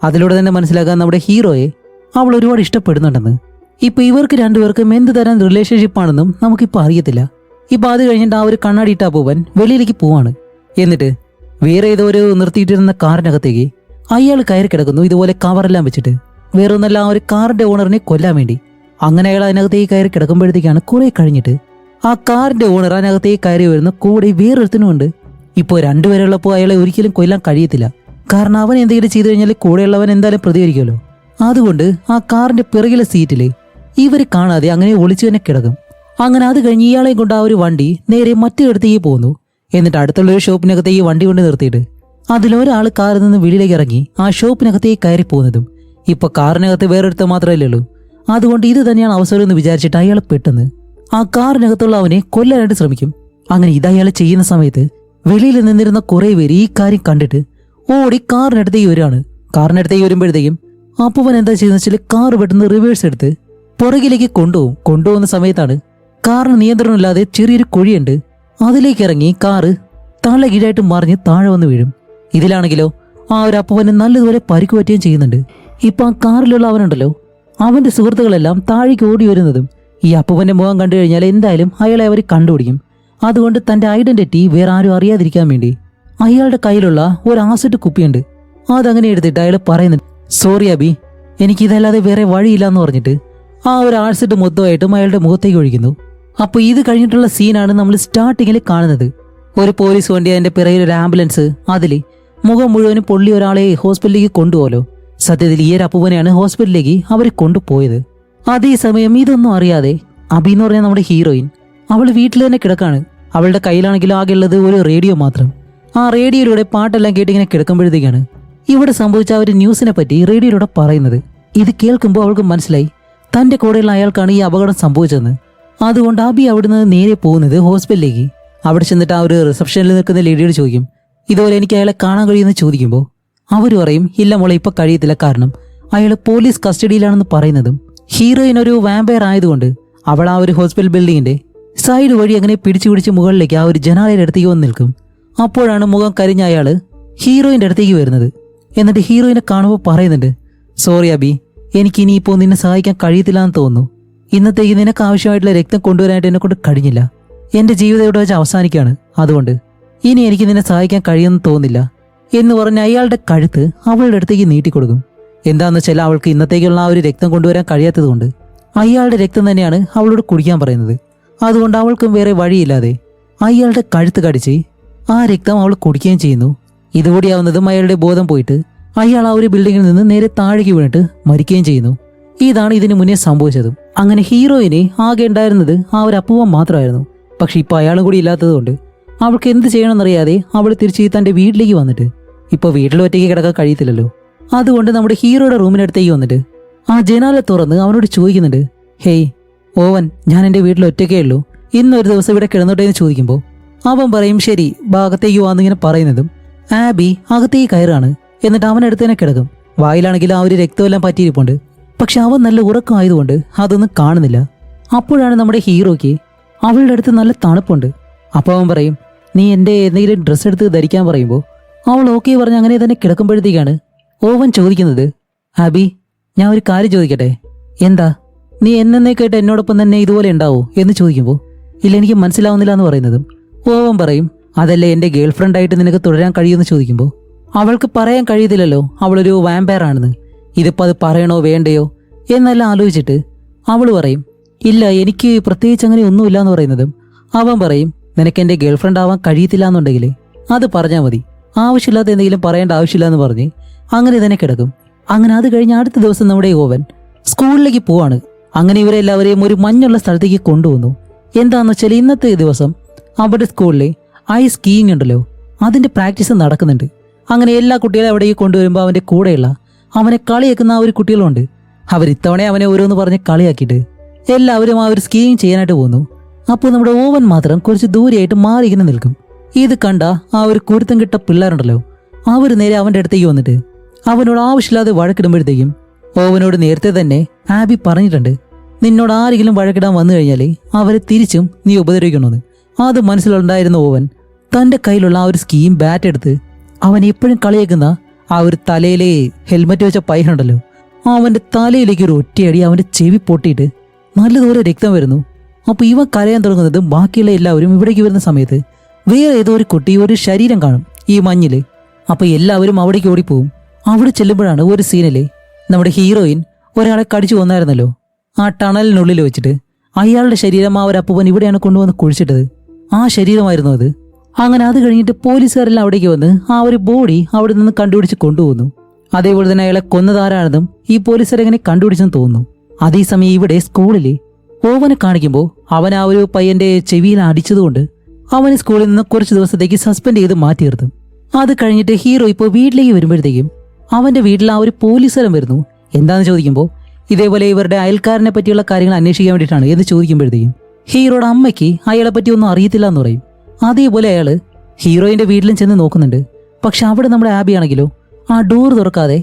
അതിലൂടെ തന്നെ മനസ്സിലാക്കാൻ നമ്മുടെ ഹീറോയെ അവൾ ഒരുപാട് ഇഷ്ടപ്പെടുന്നുണ്ടെന്ന്. ഇപ്പൊ ഇവർക്ക് രണ്ടുപേർക്കും എന്ത് തരം റിലേഷൻഷിപ്പാണെന്നും നമുക്കിപ്പോൾ അറിയത്തില്ല. ഇപ്പൊ അത് കഴിഞ്ഞിട്ട് ആ ഒരു കണ്ണാടിയിട്ട അപ്പൂപ്പൻ വെളിയിലേക്ക് പോവാണ്. എന്നിട്ട് വേറെ ഏതോ ഒരു നിർത്തിയിട്ടിരുന്ന കാറിനകത്തേക്ക് അയാൾ കയറി കിടക്കുന്നു, ഇതുപോലെ കവറെല്ലാം വെച്ചിട്ട്. വേറെ ഒന്നല്ല, ആ ഒരു കാറിന്റെ ഓണറിനെ കൊല്ലാൻ വേണ്ടി. അങ്ങനെ അയാൾ അതിനകത്തേക്ക് കയറി കിടക്കുമ്പോഴത്തേക്കാണ് കുറെ കഴിഞ്ഞിട്ട് ആ കാറിന്റെ ഓണർ അതിനകത്തേക്ക് കയറി വരുന്ന കൂടെ വേറൊരുത്തനുമുണ്ട്. ഇപ്പോൾ രണ്ടുപേരുള്ളപ്പോൾ അയാളെ ഒരിക്കലും കൊല്ലാൻ കഴിയത്തില്ല, കാരണം അവൻ എന്തെങ്കിലും ചെയ്തു കഴിഞ്ഞാൽ കൂടെയുള്ളവൻ എന്തായാലും പ്രതികരിക്കുമല്ലോ. അതുകൊണ്ട് ആ കാറിന്റെ പിറകിലെ സീറ്റില് ഇവർ കാണാതെ അങ്ങനെ ഒളിച്ചു തന്നെ കിടക്കും. അങ്ങനെ അത് കഴിഞ്ഞ് ഇയാളെയും കൊണ്ട് ആ ഒരു വണ്ടി നേരെ മറ്റൊരിടത്തേക്ക് പോകുന്നു. എന്നിട്ട് അടുത്തുള്ള ഒരു ഷോപ്പിനകത്തേക്ക് വണ്ടി കൊണ്ട് നിർത്തിയിട്ട് അതിലൊരാൾ കാറിൽ നിന്ന് വെളിയിലേക്ക് ഇറങ്ങി ആ ഷോപ്പിനകത്തേക്ക് കയറി പോകുന്നതും ഇപ്പൊ കാറിനകത്ത് വേറൊരുത്ത മാത്രമല്ലേ ഉള്ളൂ. അതുകൊണ്ട് ഇത് തന്നെയാണ് അവസരം എന്ന് വിചാരിച്ചിട്ട് അയാൾ പെട്ടെന്ന് ആ കാറിനകത്തുള്ള അവനെ കൊല്ലാനായിട്ട് ശ്രമിക്കും. അങ്ങനെ ഇതയാൾ ചെയ്യുന്ന സമയത്ത് വെളിയിൽ നിന്നിരുന്ന കുറെ പേര് ഈ കാര്യം കണ്ടിട്ട് ഓടി കാറിനടുത്തേക്ക് വരികയാണ്. കാറിനടുത്തേക്ക് വരുമ്പോഴത്തേക്കും അപ്പൂപ്പൻ എന്താ ചെയ്യുന്ന വെച്ചാൽ കാർ പെട്ടെന്ന് റിവേഴ്സ് എടുത്ത് പുറകിലേക്ക് കൊണ്ടുപോകുന്ന സമയത്താണ് കാറിന് നിയന്ത്രണമില്ലാതെ ചെറിയൊരു കുഴിയുണ്ട്, അതിലേക്ക് ഇറങ്ങി കാറ് തലകീഴായിട്ട് മറിഞ്ഞ് താഴെ വന്ന് വീഴും. ഇതിലാണെങ്കിലോ ആ ഒരു അപ്പൂപ്പന് നല്ലതുപോലെ പരിക്ക് പറ്റുകയും ചെയ്യുന്നുണ്ട്. ഇപ്പൊ ആ കാറിലുള്ള അവനുണ്ടല്ലോ, അവന്റെ സുഹൃത്തുക്കളെല്ലാം താഴേക്ക് ഓടി വരുന്നതും ഈ അപ്പൂപ്പന്റെ മുഖം കണ്ടു കഴിഞ്ഞാൽ എന്തായാലും അയാളെ അവർ കണ്ടുപിടിക്കും. അതുകൊണ്ട് തന്റെ ഐഡന്റിറ്റി വേറെ ആരും അറിയാതിരിക്കാൻ വേണ്ടി അയാളുടെ കയ്യിലുള്ള ഒരു ആസിഡ് കുപ്പിയുണ്ട്, അതങ്ങനെ എടുത്തിട്ട് അയാൾ പറയുന്നുണ്ട്, സോറി അബി, എനിക്കിതല്ലാതെ വേറെ വഴിയില്ല എന്ന് പറഞ്ഞിട്ട് ആ ഒരു ആസിഡ് മൊത്തമായിട്ടും അയാളുടെ മുഖത്തേക്ക് ഒഴിക്കുന്നു. അപ്പൊ ഇത് കഴിഞ്ഞിട്ടുള്ള സീനാണ് നമ്മൾ സ്റ്റാർട്ടിങ്ങിൽ കാണുന്നത്. ഒരു പോലീസ് വണ്ടി, അതിന്റെ പിറകിൽ ഒരു ആംബുലൻസ്, അതില് മുഖം മുഴുവനും പൊള്ളി ഒരാളെ ഹോസ്പിറ്റലിലേക്ക് കൊണ്ടുപോലോ. സത്യത്തിൽ ഈ ഒരു അപ്പൂപ്പനെയാണ് ഹോസ്പിറ്റലിലേക്ക് അവരെ കൊണ്ടുപോയത്. അതേസമയം ഇതൊന്നും അറിയാതെ അബി എന്ന് പറഞ്ഞ നമ്മുടെ ഹീറോയിൻ അവൾ വീട്ടിൽ തന്നെ കിടക്കാണ്. അവളുടെ കയ്യിലാണെങ്കിലും ആകെ ഉള്ളത് ഒരു റേഡിയോ മാത്രം. ആ റേഡിയോയിലൂടെ പാട്ടെല്ലാം കേട്ടിങ്ങനെ കിടക്കുമ്പോഴത്തേക്കാണ് ഇവിടെ സംഭവിച്ച ആ ഒരു ന്യൂസിനെ പറ്റി റേഡിയോയിലൂടെ പറയുന്നത്. ഇത് കേൾക്കുമ്പോൾ അവൾക്ക് മനസ്സിലായി തന്റെ കൂടെയുള്ള അയാൾക്കാണ് ഈ അപകടം സംഭവിച്ചതെന്ന്. അതുകൊണ്ട് അബി അവിടുന്ന് നേരെ പോകുന്നത് ഹോസ്പിറ്റലിലേക്ക്. അവിടെ ചെന്നിട്ട് ആ ഒരു റിസപ്ഷനിൽ നിൽക്കുന്ന ലേഡിയോട് ചോദിക്കും, ഇതുപോലെ എനിക്ക് അയാളെ കാണാൻ കഴിയുമെന്ന് ചോദിക്കുമ്പോൾ അവർ പറയും, ഇല്ല മോളെ ഇപ്പൊ കഴിയത്തില്ല, കാരണം അയാൾ പോലീസ് കസ്റ്റഡിയിലാണെന്ന് പറയുന്നതും ഹീറോയിൻ ഒരു വാമ്പയർ ആയതുകൊണ്ട് അവൾ ആ ഒരു ഹോസ്പിറ്റൽ ബിൽഡിങ്ങിന്റെ സൈഡ് വഴി അങ്ങനെ പിടിച്ചു മുകളിലേക്ക് ആ ഒരു ജനാലയുടെ അടുത്തേക്ക് വന്ന് നിൽക്കും. അപ്പോഴാണ് മുഖം കരിഞ്ഞ അയാള് ഹീറോയിന്റെ അടുത്തേക്ക് വരുന്നത്. എന്നിട്ട് ഹീറോയിനെ കാണുമ്പോൾ പറയുന്നുണ്ട്, സോറി അബി, എനിക്ക് ഇനിയിപ്പോൾ നിന്നെ സഹായിക്കാൻ കഴിയത്തില്ല എന്ന് തോന്നുന്നു. ഇന്നത്തേക്ക് നിനക്ക് ആവശ്യമായിട്ടുള്ള രക്തം കൊണ്ടുവരാനായിട്ട് എന്നെ കൊണ്ട് കഴിഞ്ഞില്ല. എന്റെ ജീവിതം ഇവിടെ വെച്ച് അവസാനിക്കുകയാണ്. അതുകൊണ്ട് ഇനി എനിക്ക് നിന്നെ സഹായിക്കാൻ കഴിയുമെന്ന് തോന്നുന്നില്ല എന്ന് പറഞ്ഞ് അയാളുടെ കഴുത്ത് അവളുടെ അടുത്തേക്ക് നീട്ടിക്കൊടുക്കും. എന്താന്ന് വെച്ചാൽ അവൾക്ക് ഇന്നത്തേക്കുള്ള ആ ഒരു രക്തം കൊണ്ടുവരാൻ കഴിയാത്തത് കൊണ്ട് അയാളുടെ രക്തം തന്നെയാണ് അവളോട് കുടിക്കാൻ പറയുന്നത്. അതുകൊണ്ട് അവൾക്കും വേറെ വഴിയില്ലാതെ അയാളുടെ കഴുത്ത് കടിച്ച് ആ രക്തം അവൾ കുടിക്കുകയും ചെയ്യുന്നു. ഇതുകൂടിയാവുന്നതും അയാളുടെ ബോധം പോയിട്ട് അയാൾ ആ ഒരു ബിൽഡിങ്ങിൽ നിന്ന് നേരെ താഴേക്ക് വീണിട്ട് മരിക്കുകയും ചെയ്യുന്നു. ഇതാണ് ഇതിനു മുന്നേ സംഭവിച്ചതും. അങ്ങനെ ഹീറോയിനെ ആകെ ഉണ്ടായിരുന്നത് ആ ഒരു അപ്പൂവൻ മാത്രമായിരുന്നു. പക്ഷെ ഇപ്പൊ അയാളും കൂടി ഇല്ലാത്തത് കൊണ്ട് അവൾക്ക് എന്ത് ചെയ്യണമെന്നറിയാതെ അവൾ തിരിച്ച് തന്റെ വീട്ടിലേക്ക് വന്നിട്ട് ഇപ്പൊ വീട്ടിൽ ഒറ്റയ്ക്ക് കിടക്കാൻ കഴിയത്തില്ലല്ലോ. അതുകൊണ്ട് നമ്മുടെ ഹീറോയുടെ റൂമിനടുത്തേക്ക് വന്നിട്ട് ആ ജനാല തുറന്ന് അവനോട് ചോദിക്കുന്നുണ്ട്, ഹേയ് ഓവൻ, ഞാൻ എൻ്റെ വീട്ടിൽ ഒറ്റയ്ക്കേ ഉള്ളൂ, ഇന്നൊരു ദിവസം ഇവിടെ കിടന്നോട്ടെ എന്ന് ചോദിക്കുമ്പോൾ അവൻ പറയും, ശരി ഭാഗത്തേക്ക് വാന്നിങ്ങനെ പറയുന്നതും ആബി അകത്തേക്ക് കയറാണ്. എന്നിട്ട് അവനടുത്ത് തന്നെ കിടക്കും. വായിലാണെങ്കിൽ ആ ഒരു രക്തമെല്ലാം പറ്റിയിരിപ്പുണ്ട്. പക്ഷെ അവൻ നല്ല ഉറക്കമായതുകൊണ്ട് അതൊന്നും കാണുന്നില്ല. അപ്പോഴാണ് നമ്മുടെ ഹീറോയ്ക്ക് അവളുടെ അടുത്ത് നല്ല തണുപ്പുണ്ട്. അപ്പോൾ അവൻ പറയും, നീ എൻ്റെ എന്തെങ്കിലും ഡ്രസ്സ് എടുത്ത് ധരിക്കാൻ പറയുമ്പോൾ അവൾ ഓക്കെ പറഞ്ഞ് അങ്ങനെ തന്നെ കിടക്കുമ്പോഴത്തേക്കാണ് ഓവൻ ചോദിക്കുന്നത്, ആബി ഞാൻ ഒരു കാര്യം ചോദിക്കട്ടെ, എന്താ നീ എന്നേക്കായിട്ട് എന്നോടൊപ്പം തന്നെ ഇതുപോലെ ഉണ്ടാവോ എന്ന് ചോദിക്കുമ്പോൾ ഇല്ല എനിക്ക് മനസ്സിലാവുന്നില്ല എന്ന് പറയുന്നതും ഓവൻ പറയും, അതല്ലേ എൻ്റെ ഗേൾ ഫ്രണ്ടായിട്ട് നിനക്ക് തുടരാൻ കഴിയുമെന്ന് ചോദിക്കുമ്പോൾ അവൾക്ക് പറയാൻ കഴിയത്തില്ലല്ലോ അവളൊരു വാമ്പയർ ആണെന്ന്. ഇതിപ്പോൾ അത് പറയണോ വേണ്ടയോ എന്നെല്ലാം ആലോചിച്ചിട്ട് അവൾ പറയും, ഇല്ല എനിക്ക് പ്രത്യേകിച്ച് അങ്ങനെ ഒന്നുമില്ല എന്ന് പറയുന്നതും അവൻ പറയും, നിനക്ക് എൻ്റെ ഗേൾ ഫ്രണ്ട് ആവാൻ കഴിയത്തില്ല എന്നുണ്ടെങ്കിൽ അത് പറഞ്ഞാൽ മതി, ആവശ്യമില്ലാത്ത എന്തെങ്കിലും പറയേണ്ട ആവശ്യമില്ല എന്ന് പറഞ്ഞ് അങ്ങനെ തന്നെ കിടക്കും. അങ്ങനെ അത് കഴിഞ്ഞ് അടുത്ത ദിവസം നമ്മുടെ ഓവൻ സ്കൂളിലേക്ക് പോവാണ്. അങ്ങനെ ഇവരെല്ലാവരെയും ഒരു മഞ്ഞുള്ള സ്ഥലത്തേക്ക് കൊണ്ടുവന്നു. എന്താണെന്ന് വെച്ചാൽ ഇന്നത്തെ ദിവസം അവരുടെ സ്കൂളിലെ ഐസ് സ്കീയിങ് ഉണ്ടല്ലോ, അതിന്റെ പ്രാക്ടീസ് നടക്കുന്നുണ്ട്. അങ്ങനെ എല്ലാ കുട്ടികളെ അവിടേക്ക് കൊണ്ടുവരുമ്പോൾ അവന്റെ കൂടെയുള്ള അവനെ കളിയാക്കുന്ന ആ ഒരു കുട്ടികളുണ്ട്. അവരിത്തവണ അവനെ ഓരോന്ന് പറഞ്ഞ് കളിയാക്കിയിട്ട് എല്ലാവരും ആ ഒരു സ്കീയിങ് ചെയ്യാനായിട്ട് പോകുന്നു. അപ്പോൾ നമ്മുടെ ഓവൻ മാത്രം കുറച്ച് ദൂരെയായിട്ട് മാറി ഇങ്ങനെ നിൽക്കും. ഇത് കണ്ട ആ ഒരു കുരുത്തം കിട്ട പിള്ളേരുണ്ടല്ലോ, അവർ നേരെ അവന്റെ അടുത്തേക്ക് വന്നിട്ട് അവനോട് ആവശ്യമില്ലാതെ വഴക്കിടുമ്പോഴത്തേക്കും ഓവനോട് നേരത്തെ തന്നെ ആബി പറഞ്ഞിട്ടുണ്ട്, നിന്നോട് ആരെങ്കിലും വഴക്കിടാൻ വന്നു കഴിഞ്ഞാൽ അവരെ തിരിച്ചും നീ ഉപദ്രവിക്കണമെന്ന്. അത് മനസ്സിലുണ്ടായിരുന്ന ഓവൻ തന്റെ കയ്യിലുള്ള ആ ഒരു സ്കീം ബാറ്റ് എടുത്ത് അവൻ എപ്പോഴും കളിയാക്കുന്ന ആ ഒരു തലയിലെ ഹെൽമെറ്റ് വെച്ച പയ്യനുണ്ടല്ലോ, അവന്റെ തലയിലേക്ക് ഒരു ഒറ്റയടി അവന്റെ ചെവി പൊട്ടിയിട്ട് നല്ലതുപോലെ രക്തം വരുന്നു. അപ്പോൾ ഇവൻ കരയാൻ തുടങ്ങുന്നതും ബാക്കിയുള്ള എല്ലാവരും ഇവിടേക്ക് വരുന്ന സമയത്ത് വേറെ ഏതോ ഒരു കുട്ടി ഒരു ശരീരം കാണും ഈ മഞ്ഞില്. അപ്പോൾ എല്ലാവരും അവിടേക്ക് ഓടിപ്പോവും. അവിടെ ചെല്ലുമ്പോഴാണ് ഒരു സീനില് നമ്മുടെ ഹീറോയിൻ ഒരാളെ കടിച്ചു കൊന്നായിരുന്നല്ലോ, ആ ടണലിനുള്ളിൽ വെച്ചിട്ട് അയാളുടെ ശരീരം ആ ഒരു അപ്പൂപ്പൻ ഇവിടെയാണ് കൊണ്ടുവന്ന് കുഴിച്ചിട്ടത്. ആ ശരീരമായിരുന്നു അത്. അങ്ങനെ അത് കഴിഞ്ഞിട്ട് പോലീസുകാരെല്ലാം അവിടേക്ക് വന്ന് ആ ഒരു ബോഡി അവിടെ നിന്ന് കണ്ടുപിടിച്ച് കൊണ്ടുപോകുന്നു. അതേപോലെ തന്നെ അയാളെ കൊന്നതാരാണെന്നും ഈ പോലീസുകാരെങ്ങനെ കണ്ടുപിടിച്ചെന്ന് തോന്നുന്നു. അതേസമയം ഇവിടെ സ്കൂളില് ഓവനെ കാണിക്കുമ്പോൾ അവൻ ആ ഒരു പയ്യന്റെ ചെവിയിൽ അടിച്ചതുകൊണ്ട് അവന് സ്കൂളിൽ നിന്ന് കുറച്ച് ദിവസത്തേക്ക് സസ്പെൻഡ് ചെയ്ത് മാറ്റി നിർത്തും. അത് കഴിഞ്ഞിട്ട് ഹീറോ ഇപ്പോൾ വീട്ടിലേക്ക് വരുമ്പോഴത്തേക്കും അവന്റെ വീട്ടിൽ ആ ഒരു പോലീസുകാരൻ വരുന്നു. എന്താന്ന് ചോദിക്കുമ്പോൾ ഇതേപോലെ ഇവരുടെ അയൽക്കാരനെ പറ്റിയുള്ള കാര്യങ്ങൾ അന്വേഷിക്കാൻ വേണ്ടിയിട്ടാണ് എന്ന് ചോദിക്കുമ്പോഴത്തേക്കും ഹീറോയുടെ അമ്മയ്ക്ക് അയാളെ പറ്റി ഒന്നും അറിയത്തില്ല എന്ന് പറയും. അതേപോലെ അയാള് ഹീറോയിന്റെ വീട്ടിലും ചെന്ന് നോക്കുന്നുണ്ട്. പക്ഷെ അവിടെ നമ്മുടെ ആബി ആണെങ്കിലോ ആ ഡോർ തുറക്കാതെ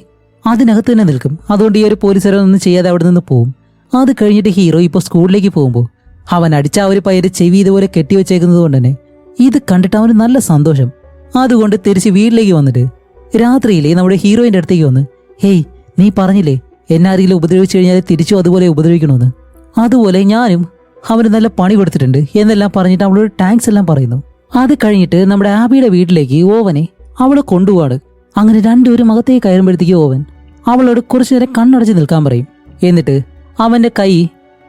അതിനകത്ത് തന്നെ നിൽക്കും. അതുകൊണ്ട് ഈ ഒരു പോലീസുകാരൊന്നും ചെയ്യാതെ അവിടെ നിന്ന് പോവും. അത് കഴിഞ്ഞിട്ട് ഹീറോ ഇപ്പോൾ സ്കൂളിലേക്ക് പോകുമ്പോൾ അവൻ അടിച്ച ആ ഒരു പയ്യന്റെ ചെവി ഇതുപോലെ കെട്ടിവെച്ചേക്കുന്നത് കൊണ്ട് തന്നെ ഇത് കണ്ടിട്ട് അവന് നല്ല സന്തോഷം. അതുകൊണ്ട് തിരിച്ച് വീട്ടിലേക്ക് വന്നിട്ട് രാത്രിയിലെ നമ്മുടെ ഹീറോയിന്റെ അടുത്തേക്ക് വന്ന്, ഹേയ് നീ പറഞ്ഞില്ലേ എന്നെ ആരെങ്കിലും ഉപദ്രവിച്ചു കഴിഞ്ഞാൽ തിരിച്ചു അതുപോലെ ഉപദ്രവിക്കണമെന്ന്, അതുപോലെ ഞാനും അവന് നല്ല പണി കൊടുത്തിട്ടുണ്ട് എന്നെല്ലാം പറഞ്ഞിട്ട് അവളോട് താങ്ക്സ് എല്ലാം പറയുന്നു. അത് കഴിഞ്ഞിട്ട് നമ്മുടെ ആബിയുടെ വീട്ടിലേക്ക് ഓവനെ അവളെ കൊണ്ടുപോവാണ്. അങ്ങനെ രണ്ടുപേരും അകത്തേക്ക് കയറുമ്പോഴത്തേക്ക് ഓവൻ അവളോട് കുറച്ചു നേരം കണ്ണടച്ച് നിൽക്കാൻ പറയും. എന്നിട്ട് അവന്റെ കൈ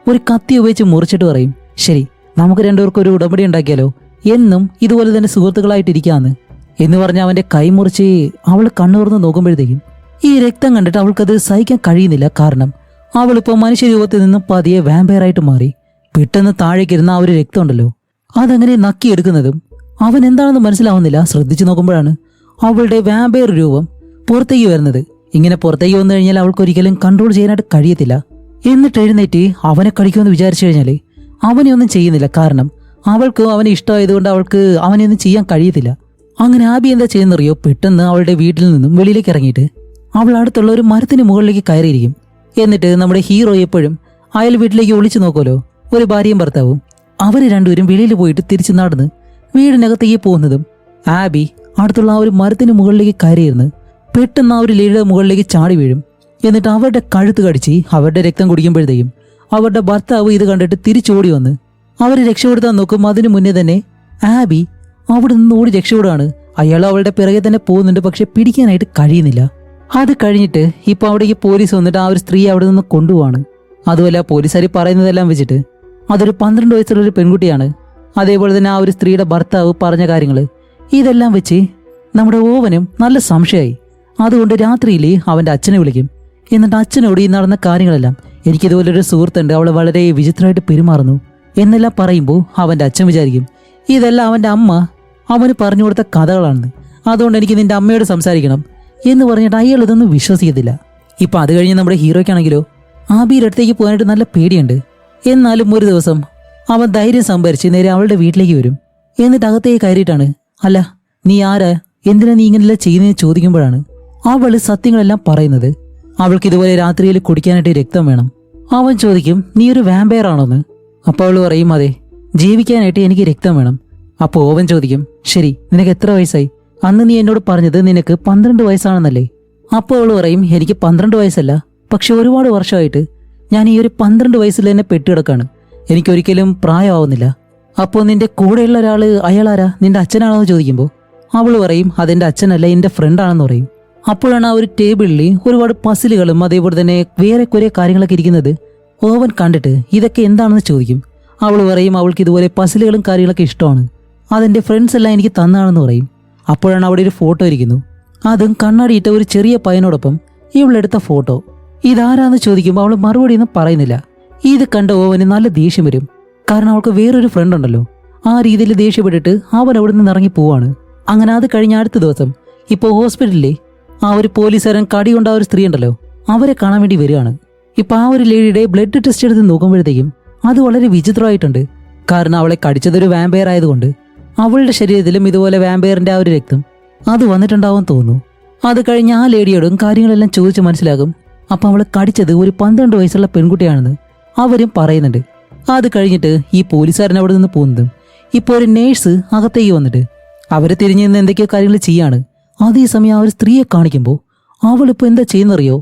ഒരു കത്തി ഉപയോഗിച്ച് മുറിച്ചിട്ട് പറയും, ശരി നമുക്ക് രണ്ടുപേർക്കും ഒരു ഉടമ്പടി ഉണ്ടാക്കിയാലോ, എന്നും ഇതുപോലെ തന്നെ സുഹൃത്തുക്കളായിട്ടിരിക്കാന്ന് എന്ന് പറഞ്ഞ് അവന്റെ കൈ മുറിച്ച് അവൾ കണ്ണുറന്ന് നോക്കുമ്പോഴത്തേക്കും ഈ രക്തം കണ്ടിട്ട് അവൾക്കത് സഹിക്കാൻ കഴിയുന്നില്ല. കാരണം അവളിപ്പോൾ മനുഷ്യരൂപത്തിൽ നിന്നും പതിയെ വാമ്പയറായിട്ട് മാറി. പെട്ടെന്ന് താഴേക്കിരുന്ന ആ ഒരു രക്തം ഉണ്ടല്ലോ, അതങ്ങനെ നക്കിയെടുക്കുന്നതും അവൻ എന്താണെന്ന് മനസ്സിലാവുന്നില്ല. ശ്രദ്ധിച്ചു നോക്കുമ്പോഴാണ് അവളുടെ വാമ്പയർ രൂപം പുറത്തേക്ക് വരുന്നത്. ഇങ്ങനെ പുറത്തേക്ക് വന്നു കഴിഞ്ഞാൽ അവൾക്ക് ഒരിക്കലും കൺട്രോൾ ചെയ്യാനായിട്ട് കഴിയത്തില്ല. എന്നിട്ട് എഴുന്നേറ്റ് അവനെ കടിക്കുമെന്ന് വിചാരിച്ചു കഴിഞ്ഞാൽ അവനെ ഒന്നും ചെയ്യുന്നില്ല. കാരണം അവൾക്ക് അവനെ ഇഷ്ടമായതുകൊണ്ട് അവൾക്ക് അവനെ ഒന്നും ചെയ്യാൻ കഴിയത്തില്ല. അങ്ങനെ ആബി എന്താ ചെയ്യുന്നറിയോ, പെട്ടെന്ന് അവളുടെ വീട്ടിൽ നിന്നും വെളിയിലേക്ക് ഇറങ്ങിയിട്ട് അവൾ അടുത്തുള്ള ഒരു മരത്തിന് മുകളിലേക്ക് കയറിയിരിക്കും. എന്നിട്ട് നമ്മുടെ ഹീറോ എപ്പോഴും അയൽ വീട്ടിലേക്ക് ഒളിച്ചു നോക്കുമല്ലോ, ഒരു ഭാര്യയും ഭർത്താവും. അവർ രണ്ടുപേരും വെളിയിൽ പോയിട്ട് തിരിച്ചു നടന്ന് വീടിനകത്തേക്ക് പോകുന്നതും ആബി അടുത്തുള്ള ആ ഒരു മരത്തിന് മുകളിലേക്ക് കയറിയിരുന്ന് പെട്ടെന്ന് ആ ഒരു ലേഡിയുടെ മുകളിലേക്ക് ചാടി വീഴും. എന്നിട്ട് അവരുടെ കഴുത്ത് കടിച്ച് അവരുടെ രക്തം കുടിക്കുമ്പോഴത്തേക്കും അവരുടെ ഭർത്താവ് ഇത് കണ്ടിട്ട് തിരിച്ചോടി വന്ന് അവരെ രക്ഷപ്പെടുത്താൻ നോക്കും. അതിനു മുന്നേ തന്നെ ആബി അവിടെ നിന്ന് ഓടി രക്ഷപ്പെടുകയാണ്. അയാൾ അവളുടെ പിറകെ തന്നെ പോകുന്നുണ്ട്, പക്ഷെ പിടിക്കാനായിട്ട് കഴിയുന്നില്ല. അത് കഴിഞ്ഞിട്ട് ഇപ്പൊ അവിടേക്ക് പോലീസ് വന്നിട്ട് ആ ഒരു സ്ത്രീ അവിടെ നിന്ന് കൊണ്ടുപോവാണ്. അതുമല്ല പോലീസുകാർ പറയുന്നതെല്ലാം വെച്ചിട്ട് അതൊരു 12 വയസ്സുള്ള ഒരു പെൺകുട്ടിയാണ്. അതേപോലെ തന്നെ ആ ഒരു സ്ത്രീയുടെ ഭർത്താവ് പറഞ്ഞ കാര്യങ്ങൾ ഇതെല്ലാം വെച്ച് നമ്മുടെ ഓവനും നല്ല സംശയമായി. അതുകൊണ്ട് രാത്രിയിൽ അവൻ്റെ അച്ഛനെ വിളിക്കും. എന്നിട്ട് അച്ഛനോട് ഈ നടന്ന കാര്യങ്ങളെല്ലാം, എനിക്കിതുപോലൊരു സുഹൃത്തുണ്ട്, അവൾ വളരെ വിചിത്രമായിട്ട് പെരുമാറുന്നു എന്നെല്ലാം പറയുമ്പോൾ അവൻ്റെ അച്ഛൻ വിചാരിക്കും ഇതെല്ലാം അവൻ്റെ അമ്മ അവന് പറഞ്ഞു കൊടുത്ത കഥകളാണെന്ന്. അതുകൊണ്ട് എനിക്ക് നിന്റെ അമ്മയോട് സംസാരിക്കണം എന്ന് പറഞ്ഞിട്ട് അയാൾ ഇതൊന്നും വിശ്വസിക്കത്തില്ല. ഇപ്പം അത് കഴിഞ്ഞ് നമ്മുടെ ഹീറോയ്ക്കാണെങ്കിലോ ആബിയുടെ അടുത്തേക്ക് പോകാനായിട്ട് നല്ല പേടിയുണ്ട്. എന്നാലും ഒരു ദിവസം അവൻ ധൈര്യം സംഭരിച്ച് നേരെ അവളുടെ വീട്ടിലേക്ക് വരും. എന്നിട്ട് അകത്തേക്ക് കയറിയിട്ടാണ്, അല്ല നീ ആരാ, എന്തിനാ നീ ഇങ്ങനെല്ലാം ചെയ്യുന്നതെന്ന് ചോദിക്കുമ്പോഴാണ് അവള് സത്യങ്ങളെല്ലാം പറയുന്നത്. അവൾക്ക് ഇതുപോലെ രാത്രിയിൽ കുടിക്കാനായിട്ട് രക്തം വേണം. അവൻ ചോദിക്കും നീ ഒരു വാമ്പയർ ആണോന്ന്. അപ്പോൾ അവൾ പറയും അതെ, ജീവിക്കാനായിട്ട് എനിക്ക് രക്തം വേണം. അപ്പോൾ ഓവൻ ചോദിക്കും ശരി നിനക്ക് എത്ര വയസ്സായി, അന്ന് നീ എന്നോട് പറഞ്ഞത് നിനക്ക് 12 വയസ്സാണെന്നല്ലേ. അപ്പോൾ അവൾ പറയും എനിക്ക് 12 വയസ്സല്ല, പക്ഷെ ഒരുപാട് വർഷമായിട്ട് ഞാൻ ഈ ഒരു 12 വയസ്സിൽ തന്നെ പെട്ടുകിടക്കാണ്, എനിക്കൊരിക്കലും പ്രായമാവുന്നില്ല. അപ്പോൾ നിന്റെ കൂടെയുള്ള ഒരാള് അയാളാരാ, നിന്റെ അച്ഛനാണോ എന്ന് ചോദിക്കുമ്പോൾ അവൾ പറയും അതെന്റെ അച്ഛനല്ല, എന്റെ ഫ്രണ്ടാണെന്ന് പറയും. അപ്പോഴാണ് ആ ഒരു ടേബിളിൽ ഒരുപാട് പസിലുകളും അതേപോലെ തന്നെ വേറെ കുറെ കാര്യങ്ങളൊക്കെ ഇരിക്കുന്നത് ഓവൻ കണ്ടിട്ട് ഇതൊക്കെ എന്താണെന്ന് ചോദിക്കും. അവൾ പറയും അവൾക്ക് ഇതുപോലെ പസിലുകളും കാര്യങ്ങളൊക്കെ ഇഷ്ടമാണ്, അതെന്റെ ഫ്രണ്ട്സ് എല്ലാം എനിക്ക് തന്നാണെന്ന് പറയും. അപ്പോഴാണ് അവിടെ ഒരു ഫോട്ടോ ഇരിക്കുന്നു, അതും കണ്ണാടിയിട്ട ഒരു ചെറിയ പയ്യനോടൊപ്പം ഇവളെടുത്ത ഫോട്ടോ. ഇതാരാന്ന് ചോദിക്കുമ്പോൾ അവൾ മറുപടിയൊന്നും പറയുന്നില്ല. ഇത് കണ്ട ഓവന് നല്ല ദേഷ്യം വരും. കാരണം അവൾക്ക് വേറൊരു ഫ്രണ്ട് ഉണ്ടല്ലോ. ആ രീതിയിൽ ദേഷ്യപ്പെട്ടിട്ട് അവൻ അവിടെ നിന്ന് ഇറങ്ങി പോവാണ്. അങ്ങനെ അത് കഴിഞ്ഞ അടുത്ത ദിവസം ഇപ്പോൾ ഹോസ്പിറ്റലിലെ ആ ഒരു പോലീസുകാരൻ കടി കൊണ്ട ആ ഒരു സ്ത്രീ ഉണ്ടല്ലോ, അവരെ കാണാൻ വേണ്ടി വരികയാണ്. ഇപ്പൊ ആ ഒരു ലേഡിയുടെ ബ്ലഡ് ടെസ്റ്റ് എടുത്ത് നോക്കുമ്പോഴത്തേക്കും അത് വളരെ വിചിത്രമായിട്ടുണ്ട്. കാരണം അവളെ കടിച്ചതൊരു വാമ്പയർ ആയതുകൊണ്ട് അവളുടെ ശരീരത്തിലും ഇതുപോലെ വാമ്പയറിന്റെ ആ ഒരു രക്തം അത് വന്നിട്ടുണ്ടാവും തോന്നുന്നു. അത് കഴിഞ്ഞ് ആ ലേഡിയോടും കാര്യങ്ങളെല്ലാം ചോദിച്ച് മനസ്സിലാകും. അപ്പൊ അവളെ കടിച്ചത് ഒരു 12 വയസ്സുള്ള പെൺകുട്ടിയാണെന്ന് അവരും പറയുന്നുണ്ട്. അത് കഴിഞ്ഞിട്ട് ഈ പോലീസുകാരൻ അവിടെ നിന്ന് പോകുന്നതും ഇപ്പോൾ ഒരു നേഴ്സ് അകത്തേക്ക് വന്നിട്ട് അവരെ തിരിഞ്ഞു നിന്ന് എന്തൊക്കെയോ കാര്യങ്ങൾ ചെയ്യാണ്. അതേസമയം ആ ഒരു സ്ത്രീയെ കാണിക്കുമ്പോൾ അവളിപ്പോൾ എന്താ ചെയ്യുന്നറിയോ,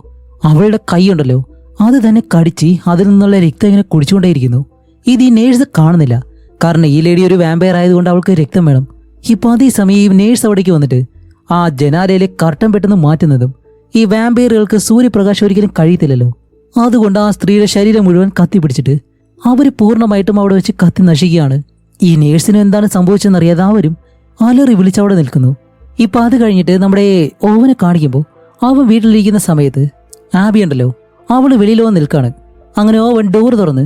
അവളുടെ കൈയുണ്ടല്ലോ അത് തന്നെ കടിച്ച് അതിൽ നിന്നുള്ള രക്തം ഇങ്ങനെ കുടിച്ചുകൊണ്ടേയിരിക്കുന്നു. ഇത് ഈ നേഴ്സ് കാണുന്നില്ല. കാരണം ഈ ലേഡി ഒരു വാമ്പയർ ആയതുകൊണ്ട് അവൾക്ക് രക്തം വേണം. ഇപ്പൊ അതേസമയം ഈ നേഴ്സ് അവിടേക്ക് വന്നിട്ട് ആ ജനാലയിലെ കർട്ടൻ പെട്ടെന്ന് മാറ്റുന്നതും ഈ വാമ്പയറുകൾക്ക് സൂര്യപ്രകാശം ഒരിക്കലും കഴിയത്തില്ലല്ലോ. അതുകൊണ്ട് ആ സ്ത്രീയുടെ ശരീരം മുഴുവൻ കത്തി പിടിച്ചിട്ട് അവർ പൂർണ്ണമായിട്ടും അവിടെ വെച്ച് കത്തി നശിക്കുകയാണ്. ഈ നേഴ്സിന് എന്താണ് സംഭവിച്ചെന്നറിയാതെ അവരും അലറി വിളിച്ചവിടെ നിൽക്കുന്നു. ഇപ്പൊ അത് കഴിഞ്ഞിട്ട് നമ്മുടെ ഓവനെ കാണിക്കുമ്പോൾ അവൻ വീട്ടിലിരിക്കുന്ന സമയത്ത് ആബി ഉണ്ടല്ലോ അവള് വെളിയിൽ വന്ന് നിൽക്കാണ്. അങ്ങനെ ഓവൻ ഡോർ തുറന്ന്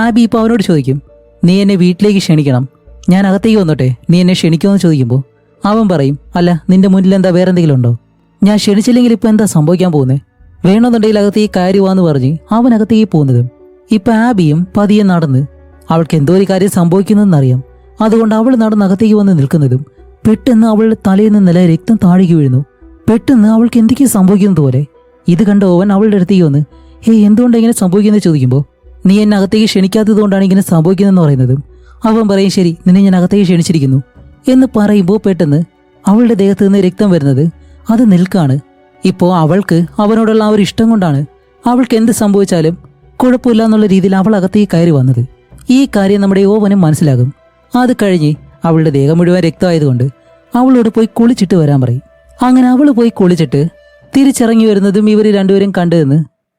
ആബി ഇപ്പൊ അവനോട് ചോദിക്കും നീ എന്നെ വീട്ടിലേക്ക് ക്ഷണിക്കണം, ഞാൻ അകത്തേക്ക് വന്നോട്ടെ, നീ എന്നെ ക്ഷണിക്കുമെന്ന് ചോദിക്കുമ്പോൾ അവൻ പറയും അല്ല നിന്റെ മുന്നിൽ എന്താ വേറെ എന്തെങ്കിലും ഉണ്ടോ, ഞാൻ ക്ഷണിച്ചില്ലെങ്കിൽ ഇപ്പൊ എന്താ സംഭവിക്കാൻ പോകുന്നത്, വേണമെന്നുണ്ടെങ്കിൽ അകത്തേക്ക് കാര്യമാന്ന് പറഞ്ഞ് അവൻ അകത്തേക്ക് പോകുന്നതും ഇപ്പൊ ആബിയും പതിയെ നടന്ന് അവൾക്ക് എന്തോ ഒരു കാര്യം സംഭവിക്കുന്നതെന്നറിയാം. അതുകൊണ്ട് അവൾ നടന്ന് അകത്തേക്ക് വന്ന് നിൽക്കുന്നതും പെട്ടെന്ന് അവളുടെ തലയിൽ നിന്നല്ല രക്തം താഴേക്ക് വീഴുന്നു. പെട്ടെന്ന് അവൾക്ക് എന്തൊക്കെയോ സംഭവിക്കുന്നത് പോലെ. ഇത് കണ്ട ഓവൻ അവളുടെ അടുത്തേക്ക് വന്ന് എന്തുകൊണ്ടാണ് ഇങ്ങനെ സംഭവിക്കുന്നത് ചോദിക്കുമ്പോൾ നീ എന്നെ അകത്തേക്ക് ക്ഷണിക്കാത്തത് കൊണ്ടാണ് ഇങ്ങനെ സംഭവിക്കുന്നതെന്ന് പറയുന്നതും അവൻ പറയും ശരി നിന്നെ ഞാൻ അകത്തേക്ക് ക്ഷണിച്ചിരിക്കുന്നു എന്ന് പറയുമ്പോൾ പെട്ടെന്ന് അവളുടെ ദേഹത്ത് നിന്ന് രക്തം വരുന്നത് അത് നിൽക്കാണ്. ഇപ്പോൾ അവൾക്ക് അവനോടുള്ള ആ ഒരു ഇഷ്ടം കൊണ്ടാണ് അവൾക്ക് എന്ത് സംഭവിച്ചാലും കുഴപ്പമില്ല എന്നുള്ള രീതിയിൽ അവൾ അകത്തേക്ക് കയറി വന്നത്. ഈ കാര്യം നമ്മുടെ ഓവനും മനസ്സിലാകും. അത് കഴിഞ്ഞ് അവളുടെ ദേഹം മുഴുവൻ രക്തമായതുകൊണ്ട് അവളോട് പോയി കുളിച്ചിട്ട് വരാൻ പറയും. അങ്ങനെ അവൾ പോയി കുളിച്ചിട്ട് തിരിച്ചിറങ്ങി വരുന്നതും ഇവർ രണ്ടുപേരും കണ്ടുവെന്ന്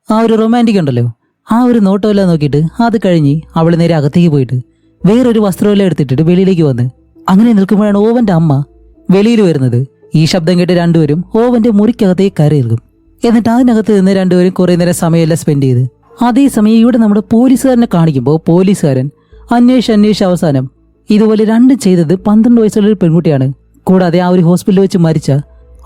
ആ ഒരു റൊമാൻറ്റിക് ഉണ്ടല്ലോ ആ ഒരു നോട്ടമെല്ലാം നോക്കിയിട്ട് അത് കഴിഞ്ഞ് അവൾ നേരെ അകത്തേക്ക് പോയിട്ട് വേറൊരു വസ്ത്രമെല്ലാം എടുത്തിട്ടിട്ട് വെളിയിലേക്ക് വന്ന് അങ്ങനെ നിൽക്കുമ്പോഴാണ് ഓവന്റെ അമ്മ വെളിയിൽ വരുന്നത്. ഈ ശബ്ദം കേട്ട് രണ്ടുപേരും ഓവന്റെ മുറിക്കകത്തേക്ക് കയറി നിൽക്കും. എന്നിട്ട് അതിനകത്ത് നിന്ന് രണ്ടുപേരും കുറേ നേരം സമയമെല്ലാം സ്പെൻഡ് ചെയ്ത്. അതേസമയം ഇവിടെ നമ്മുടെ പോലീസുകാരനെ കാണിക്കുമ്പോൾ പോലീസുകാരൻ അന്വേഷിച്ച് അവസാനം ഇതുപോലെ രണ്ടും ചെയ്തത് 12 വയസ്സുള്ള ഒരു പെൺകുട്ടിയാണ്. കൂടാതെ ആ ഒരു ഹോസ്പിറ്റലിൽ വെച്ച് മരിച്ച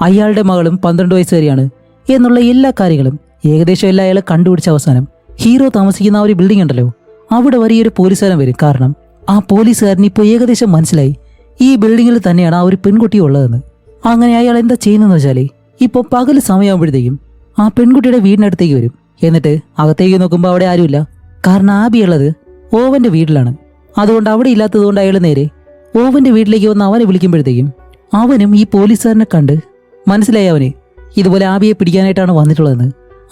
അയാളുടെ മകളും 12 വയസ്സുകാരിയാണ് എന്നുള്ള എല്ലാ കാര്യങ്ങളും ഏകദേശം എല്ലാം അയാൾ കണ്ടുപിടിച്ച അവസാനം ഹീറോ താമസിക്കുന്ന ആ ഒരു ബിൽഡിംഗ് ഉണ്ടല്ലോ, അവിടെ വലിയൊരു പോലീസുകാരൻ വരും. കാരണം ആ പോലീസുകാരന് ഇപ്പോൾ ഏകദേശം മനസ്സിലായി ഈ ബിൽഡിങ്ങിൽ തന്നെയാണ് ആ ഒരു പെൺകുട്ടി ഉള്ളതെന്ന്. അങ്ങനെ അയാൾ എന്താ ചെയ്യുന്നതെന്ന് വെച്ചാൽ ഇപ്പോൾ പകൽ സമയമാകുമ്പോഴത്തേക്കും ആ പെൺകുട്ടിയുടെ വീടിനടുത്തേക്ക് വരും. എന്നിട്ട് അകത്തേക്ക് നോക്കുമ്പോൾ അവിടെ ആരുമില്ല. കാരണം ആബി ഉള്ളത് ഓവന്റെ വീട്ടിലാണ്. അതുകൊണ്ട് അവിടെ ഇല്ലാത്തതുകൊണ്ട് അയാൾ നേരെ ഓവന്റെ വീട്ടിലേക്ക് വന്ന് അവനെ വിളിക്കുമ്പോഴത്തേക്കും അവനും ഈ പോലീസുകാരനെ കണ്ട് മനസ്സിലായി അവന് ഇതുപോലെ ആബിയെ പിടിക്കാനായിട്ടാണ് വന്നിട്ടുള്ളതെന്ന്.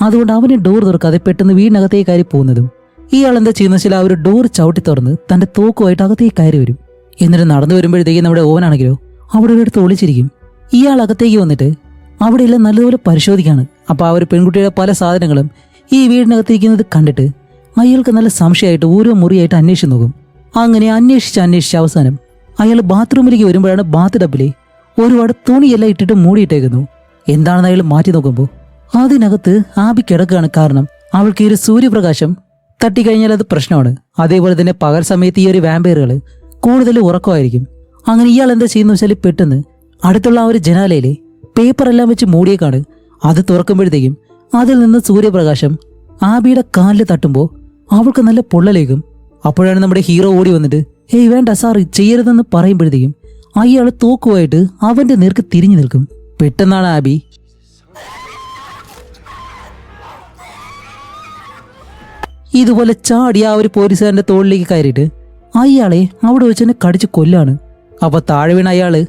അതുകൊണ്ട് അവന് ഡോർ തുറക്കാതെ പെട്ടെന്ന് വീടിനകത്തേക്ക് കയറി പോകുന്നതും ഇയാൾ എന്താ ചെയ്യുന്ന വെച്ചാൽ ആ ഒരു ഡോർ ചവിട്ടി തുറന്ന് തന്റെ തോക്കുമായിട്ട് അകത്തേക്ക് കയറി വരും. എന്നിട്ട് നടന്നു വരുമ്പോഴത്തേക്കും നമ്മുടെ ഓവനാണെങ്കിലോ അവിടെ ഒരു അടുത്ത് ഒളിച്ചിരിക്കും. ഇയാൾ അകത്തേക്ക് വന്നിട്ട് അവിടെയെല്ലാം നല്ലതുപോലെ പരിശോധിക്കാണ്. അപ്പോൾ ആ ഒരു പെൺകുട്ടിയുടെ പല സാധനങ്ങളും ഈ വീടിനകത്തിരിക്കുന്നത് കണ്ടിട്ട് അയാൾക്ക് നല്ല സംശയമായിട്ട് ഓരോ മുറിയായിട്ട് അന്വേഷിച്ച് നോക്കും. അങ്ങനെ അന്വേഷിച്ച് അവസാനം അയാൾ ബാത്റൂമിലേക്ക് വരുമ്പോഴാണ് ബാത്ത് ടബിലെ ഒരുപാട് തുണിയെല്ലാം ഇട്ടിട്ട് മൂടിയിട്ടേക്കുന്നു. എന്താണെന്ന് അയാൾ മാറ്റി നോക്കുമ്പോൾ അതിനകത്ത് ആബി കിടക്കുകയാണ്. കാരണം അവൾക്ക് ഈ ഒരു സൂര്യപ്രകാശം തട്ടിക്കഴിഞ്ഞാൽ അത് പ്രശ്നമാണ്. അതേപോലെ തന്നെ പകൽ സമയത്ത് ഈ ഒരു വാമ്പയറുകൾ കൂടുതൽ ഉറക്കമായിരിക്കും. അങ്ങനെ ഇയാൾ എന്താ ചെയ്യുന്ന വെച്ചാൽ പെട്ടെന്ന് അടുത്തുള്ള ആ ഒരു ജനാലയിലെ പേപ്പറെല്ലാം വെച്ച് മൂടിയേക്കാണ്. അത് തുറക്കുമ്പോഴത്തേക്കും അതിൽ നിന്ന് സൂര്യപ്രകാശം ആബിയുടെ കാലിൽ തട്ടുമ്പോൾ അവൾക്ക് നല്ല പൊള്ളലേക്കും. അപ്പോഴാണ് നമ്മുടെ ഹീറോ ഓടി വന്നിട്ട് ഹേയ് വേണ്ട സാർ ചെയ്യരുതെന്ന് പറയുമ്പോഴത്തേക്കും അയാൾ തോക്കുമായിട്ട് അവന്റെ നേർക്ക് തിരിഞ്ഞു നിൽക്കും. പെട്ടെന്നാണ് ആബി ഇതുപോലെ ചാടി ആ ഒരു പോലീസുകാരന്റെ തോളിലേക്ക് കയറിയിട്ട് അയാളെ അവിടെ വെച്ച് തന്നെ കടിച്ച് കൊല്ലാണ്. അപ്പൊ താഴെ വീണ അയാള്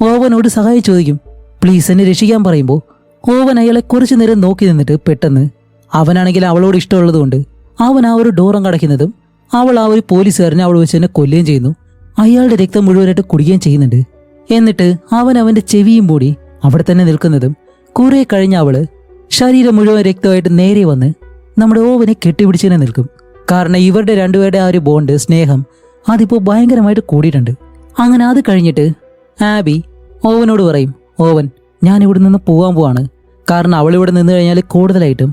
ഓവനോട് സഹായം ചോദിക്കും, പ്ലീസ് എന്നെ രക്ഷിക്കാൻ പറയുമ്പോൾ ഓവൻ അയാളെ കുറച്ചു നേരം നോക്കി നിന്നിട്ട് പെട്ടെന്ന് അവനാണെങ്കിൽ അവളോട് ഇഷ്ടമുള്ളത് കൊണ്ട് അവൻ ആ ഒരു ഡോറും കടയ്ക്കുന്നതും അവൾ ആ ഒരു പോലീസുകാരനെ അവിടെ വെച്ച് തന്നെ കൊല്ലുകയും ചെയ്യുന്നു. അയാളുടെ രക്തം മുഴുവനായിട്ട് കുടിക്കുകയും ചെയ്യുന്നുണ്ട്. എന്നിട്ട് അവൻ അവന്റെ ചെവിയും മൂടി അവിടെ തന്നെ നിൽക്കുന്നതും കുറെ കഴിഞ്ഞ അവള് ശരീരം മുഴുവൻ രക്തമായിട്ട് നേരെ വന്ന് നമ്മുടെ ഓവനെ കെട്ടിപ്പിടിച്ച് തന്നെ നിൽക്കും. കാരണം ഇവരുടെ രണ്ടുപേരുടെ ആ ഒരു ബോണ്ട് സ്നേഹം അതിപ്പോൾ ഭയങ്കരമായിട്ട് കൂടിയിട്ടുണ്ട്. അങ്ങനെ അത് കഴിഞ്ഞിട്ട് ആബി ഓവനോട് പറയും, ഓവൻ ഞാൻ ഇവിടെ നിന്ന് പോകാൻ പോവാണ്. കാരണം അവൾ ഇവിടെ നിന്ന് കഴിഞ്ഞാൽ കൂടുതലായിട്ടും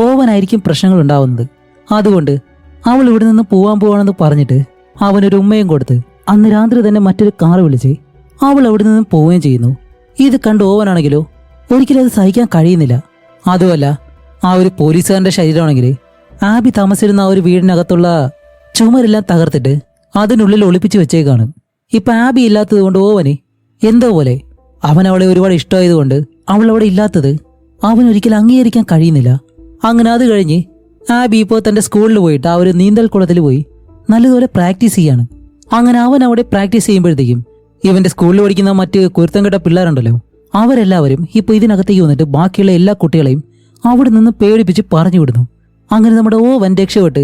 ഓവനായിരിക്കും പ്രശ്നങ്ങൾ ഉണ്ടാവുന്നത്. അതുകൊണ്ട് അവൾ ഇവിടെ നിന്ന് പോകാൻ പോവാണെന്ന് പറഞ്ഞിട്ട് അവനൊരു ഉമ്മയും കൊടുത്ത് അന്ന് രാത്രി തന്നെ മറ്റൊരു കാർ വിളിച്ച് അവൾ അവിടെ നിന്ന് പോവുകയും ചെയ്യുന്നു. ഇത് കണ്ട് ഓവനാണെങ്കിലോ ഒരിക്കലും അത് സഹിക്കാൻ കഴിയുന്നില്ല. അതുമല്ല ആ ഒരു പോലീസുകാരന്റെ ശരീരമാണെങ്കിൽ ആബി താമസിച്ചിരുന്ന ആ ഒരു വീടിനകത്തുള്ള ചുമരെല്ലാം തകർത്തിട്ട് അതിനുള്ളിൽ ഒളിപ്പിച്ച് വെച്ചേക്കാണ്. ഇപ്പൊ ആബി ഇല്ലാത്തത് കൊണ്ട് ഓവന് എന്തോ പോലെ അവൻ അവളെ ഒരുപാട് ഇഷ്ടമായതുകൊണ്ട് അവൾ അവിടെ ഇല്ലാത്തത് അവനൊരിക്കലും അംഗീകരിക്കാൻ കഴിയുന്നില്ല. അങ്ങനെ അത് കഴിഞ്ഞ് ആബി ഇപ്പോൾ തന്റെ സ്കൂളിൽ പോയിട്ട് ആ ഒരു നീന്തൽ കുളത്തിൽ പോയി നല്ലതുപോലെ പ്രാക്ടീസ് ചെയ്യാണ്. അങ്ങനെ അവൻ അവിടെ പ്രാക്ടീസ് ചെയ്യുമ്പോഴത്തേക്കും ഇവന്റെ സ്കൂളിൽ പഠിക്കുന്ന മറ്റ് കുരുത്തം കെട്ട പിള്ളേരുണ്ടല്ലോ അവരെല്ലാവരും ഇപ്പോൾ ഇതിനകത്തേക്ക് വന്നിട്ട് ബാക്കിയുള്ള എല്ലാ കുട്ടികളെയും അവിടെ നിന്ന് പേടിപ്പിച്ച് പറഞ്ഞു വിടുന്നു. അങ്ങനെ നമ്മുടെ ഓവൻ രക്ഷപ്പെട്ട്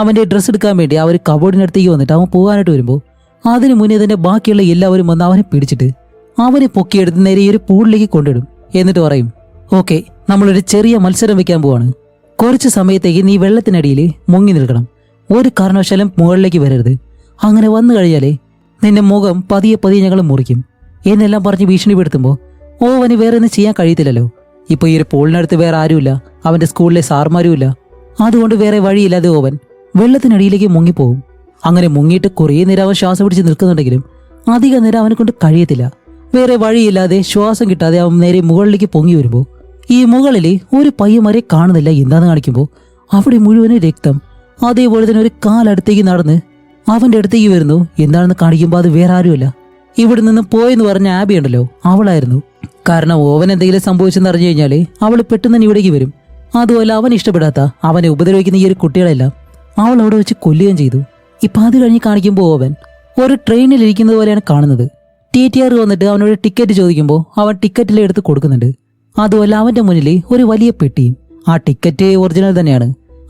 അവന്റെ ഡ്രസ്സ് എടുക്കാൻ വേണ്ടി ആ ഒരു കബോർഡിനടുത്തേക്ക് വന്നിട്ട് അവൻ പോകാനായിട്ട് വരുമ്പോൾ അതിനു മുന്നേ തന്നെ ബാക്കിയുള്ള എല്ലാവരും വന്ന് അവനെ പിടിച്ചിട്ട് അവനെ പൊക്കിയെടുത്ത് നേരെ ഈ ഒരു പൂളിലേക്ക് കൊണ്ടിടും. എന്നിട്ട് പറയും, ഓക്കെ നമ്മളൊരു ചെറിയ മത്സരം വെക്കാൻ പോവാണ്. കുറച്ച് സമയത്തേക്ക് നീ വെള്ളത്തിനടിയിൽ മുങ്ങി നിൽക്കണം. ഒരു കാരണവശാലും മുകളിലേക്ക് വരരുത്. അങ്ങനെ വന്നു കഴിഞ്ഞാലേ നിന്റെ മുഖം പതിയെ ഞങ്ങൾ മുറിക്കും എന്നെല്ലാം പറഞ്ഞ് ഭീഷണിപ്പെടുത്തുമ്പോൾ ഓവന് വേറെ ഒന്നും ചെയ്യാൻ കഴിയത്തില്ലല്ലോ. ഇപ്പൊ ഈ ഒരു പൂളിനടുത്ത് വേറെ ആരുമില്ല, അവന്റെ സ്കൂളിലെ സാർമാരുമില്ല. അതുകൊണ്ട് വേറെ വഴിയില്ലാതെ ഓവൻ വെള്ളത്തിനടിയിലേക്ക് മുങ്ങിപ്പോവും. അങ്ങനെ മുങ്ങിയിട്ട് കുറേ നേരം അവൻ ശ്വാസം പിടിച്ച് നിൽക്കുന്നുണ്ടെങ്കിലും അധിക നേരം അവനെ കൊണ്ട് കഴിയത്തില്ല. വേറെ വഴിയില്ലാതെ ശ്വാസം കിട്ടാതെ അവൻ നേരെ മുകളിലേക്ക് പൊങ്ങി വരുമ്പോൾ ഈ മുകളിൽ ഒരു പയ്യന്മാരെ കാണുന്നില്ല. എന്താന്ന് കാണിക്കുമ്പോൾ അവിടെ മുഴുവനും രക്തം. അതേപോലെ തന്നെ ഒരു കാലടുത്തേക്ക് നടന്ന് അവന്റെ അടുത്തേക്ക് വരുന്നു. എന്താണെന്ന് കാണിക്കുമ്പോൾ അത് വേറെ ആരുമല്ല, ഇവിടെ നിന്ന് പോയെന്ന് പറഞ്ഞ ആബി ഉണ്ടല്ലോ അവളായിരുന്നു. കാരണം ഓവൻ എന്തെങ്കിലും സംഭവിച്ചെന്ന് അറിഞ്ഞു കഴിഞ്ഞാൽ അവൾ പെട്ടെന്ന് തന്നെ ഇവിടേക്ക് വരും. അതുപോലെ അവൻ ഇഷ്ടപ്പെടാത്ത അവനെ ഉപദ്രവിക്കുന്ന ഈ ഒരു കുട്ടികളെല്ലാം അവൾ അവിടെ വെച്ച് കൊല്ലുകയും ചെയ്തു. ഇപ്പൊ അത് കഴിഞ്ഞ് കാണിക്കുമ്പോൾ ഓവൻ ഒരു ട്രെയിനിൽ ഇരിക്കുന്നത് പോലെയാണ് കാണുന്നത്. TTR വന്നിട്ട് അവനോട് ടിക്കറ്റ് ചോദിക്കുമ്പോൾ അവൻ ടിക്കറ്റിലെ എടുത്ത് കൊടുക്കുന്നുണ്ട്. അതുപോലെ അവന്റെ മുന്നിൽ ഒരു വലിയ പെട്ടിയും. ആ ടിക്കറ്റ് ഒറിജിനൽ തന്നെയാണ്.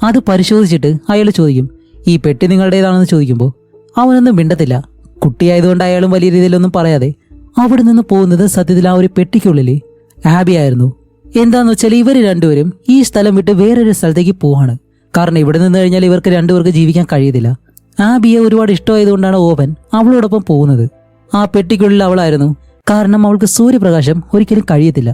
അത് പരിശോധിച്ചിട്ട് അയാൾ ചോദിക്കും, ഈ പെട്ടി നിങ്ങളുടേതാണെന്ന് ചോദിക്കുമ്പോൾ അവനൊന്നും മിണ്ടത്തില്ല. കുട്ടിയായതുകൊണ്ട് അയാളും വലിയ രീതിയിലൊന്നും പറയാതെ അവിടെ നിന്ന് പോകുന്നത് സത്യത്തിൽ ആ ഒരു പെട്ടിക്കുള്ളിൽ ആബി ആയിരുന്നു. എന്താന്ന് വെച്ചാൽ ഇവർ രണ്ടുപേരും ഈ സ്ഥലം വിട്ട് വേറൊരു സ്ഥലത്തേക്ക് പോവാണ്. കാരണം ഇവിടെ നിന്ന് കഴിഞ്ഞാൽ ഇവർക്ക് രണ്ടുപേർക്ക് ജീവിക്കാൻ കഴിയത്തില്ല. ആബിയെ ഒരുപാട് ഇഷ്ടമായതുകൊണ്ടാണ് ഓവൻ അവളോടൊപ്പം പോകുന്നത്. ആ പെട്ടിക്കുള്ളിൽ അവളായിരുന്നു. കാരണം അവൾക്ക് സൂര്യപ്രകാശം ഒരിക്കലും കഴിയത്തില്ല.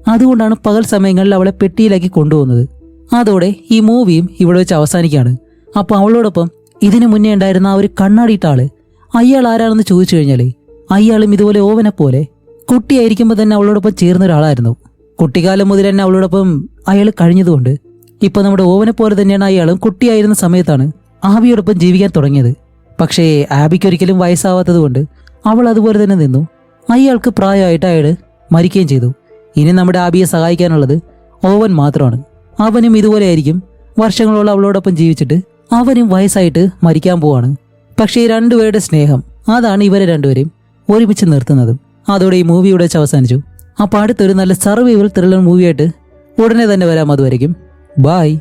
അതുകൊണ്ടാണ് പകൽ സമയങ്ങളിൽ അവളെ പെട്ടിയിലാക്കി കൊണ്ടുപോകുന്നത്. അതോടെ ഈ മൂവിയും ഇവിടെ വെച്ച് അവസാനിക്കുകയാണ്. അപ്പോൾ അവളോടൊപ്പം ഇതിനു മുന്നേ ഉണ്ടായിരുന്ന ആ ഒരു കണ്ണാടിയിട്ട ആള്, അയാൾ ആരാണെന്ന് ചോദിച്ചു കഴിഞ്ഞാൽ അയാളും ഇതുപോലെ ഓവനെ പോലെ കുട്ടിയായിരിക്കുമ്പോൾ തന്നെ അവളോടൊപ്പം ചേർന്ന ഒരാളായിരുന്നു. കുട്ടിക്കാലം മുതൽ തന്നെ അവളോടൊപ്പം അയാൾ കഴിഞ്ഞതുകൊണ്ട് ഇപ്പൊ നമ്മുടെ ഓവനെ പോലെ തന്നെയാണ് അയാളും കുട്ടിയായിരുന്ന സമയത്താണ് ആബിയോടൊപ്പം ജീവിക്കാൻ തുടങ്ങിയത്. പക്ഷേ ആബിക്ക് ഒരിക്കലും വയസ്സാവാത്തത് കൊണ്ട് അവൾ അതുപോലെ തന്നെ നിന്നു. അയാൾക്ക് പ്രായമായിട്ട് അയാൾ മരിക്കുകയും ചെയ്തു. ഇനി നമ്മുടെ ആബിയെ സഹായിക്കാനുള്ളത് ഓവൻ മാത്രമാണ്. അവനും ഇതുപോലെ ആയിരിക്കും വർഷങ്ങളോളം അവളോടൊപ്പം ജീവിച്ചിട്ട് അവനും വയസ്സായിട്ട് മരിക്കാൻ പോവാണ്. പക്ഷേ ഈ രണ്ടുപേരുടെ സ്നേഹം അതാണ് ഇവരെ രണ്ടുപേരെയും ഒരുമിച്ച് നിർത്തുന്നതും. അതോടെ ഈ മൂവി ഇവിടെ വെച്ച് അവസാനിച്ചു. അപ്പോൾ അടുത്തൊരു നല്ല സർവൈവൽ ത്രില്ലർ മൂവിയായിട്ട് ഉടനെ തന്നെ വരാം. അതുവരെയും ബൈ.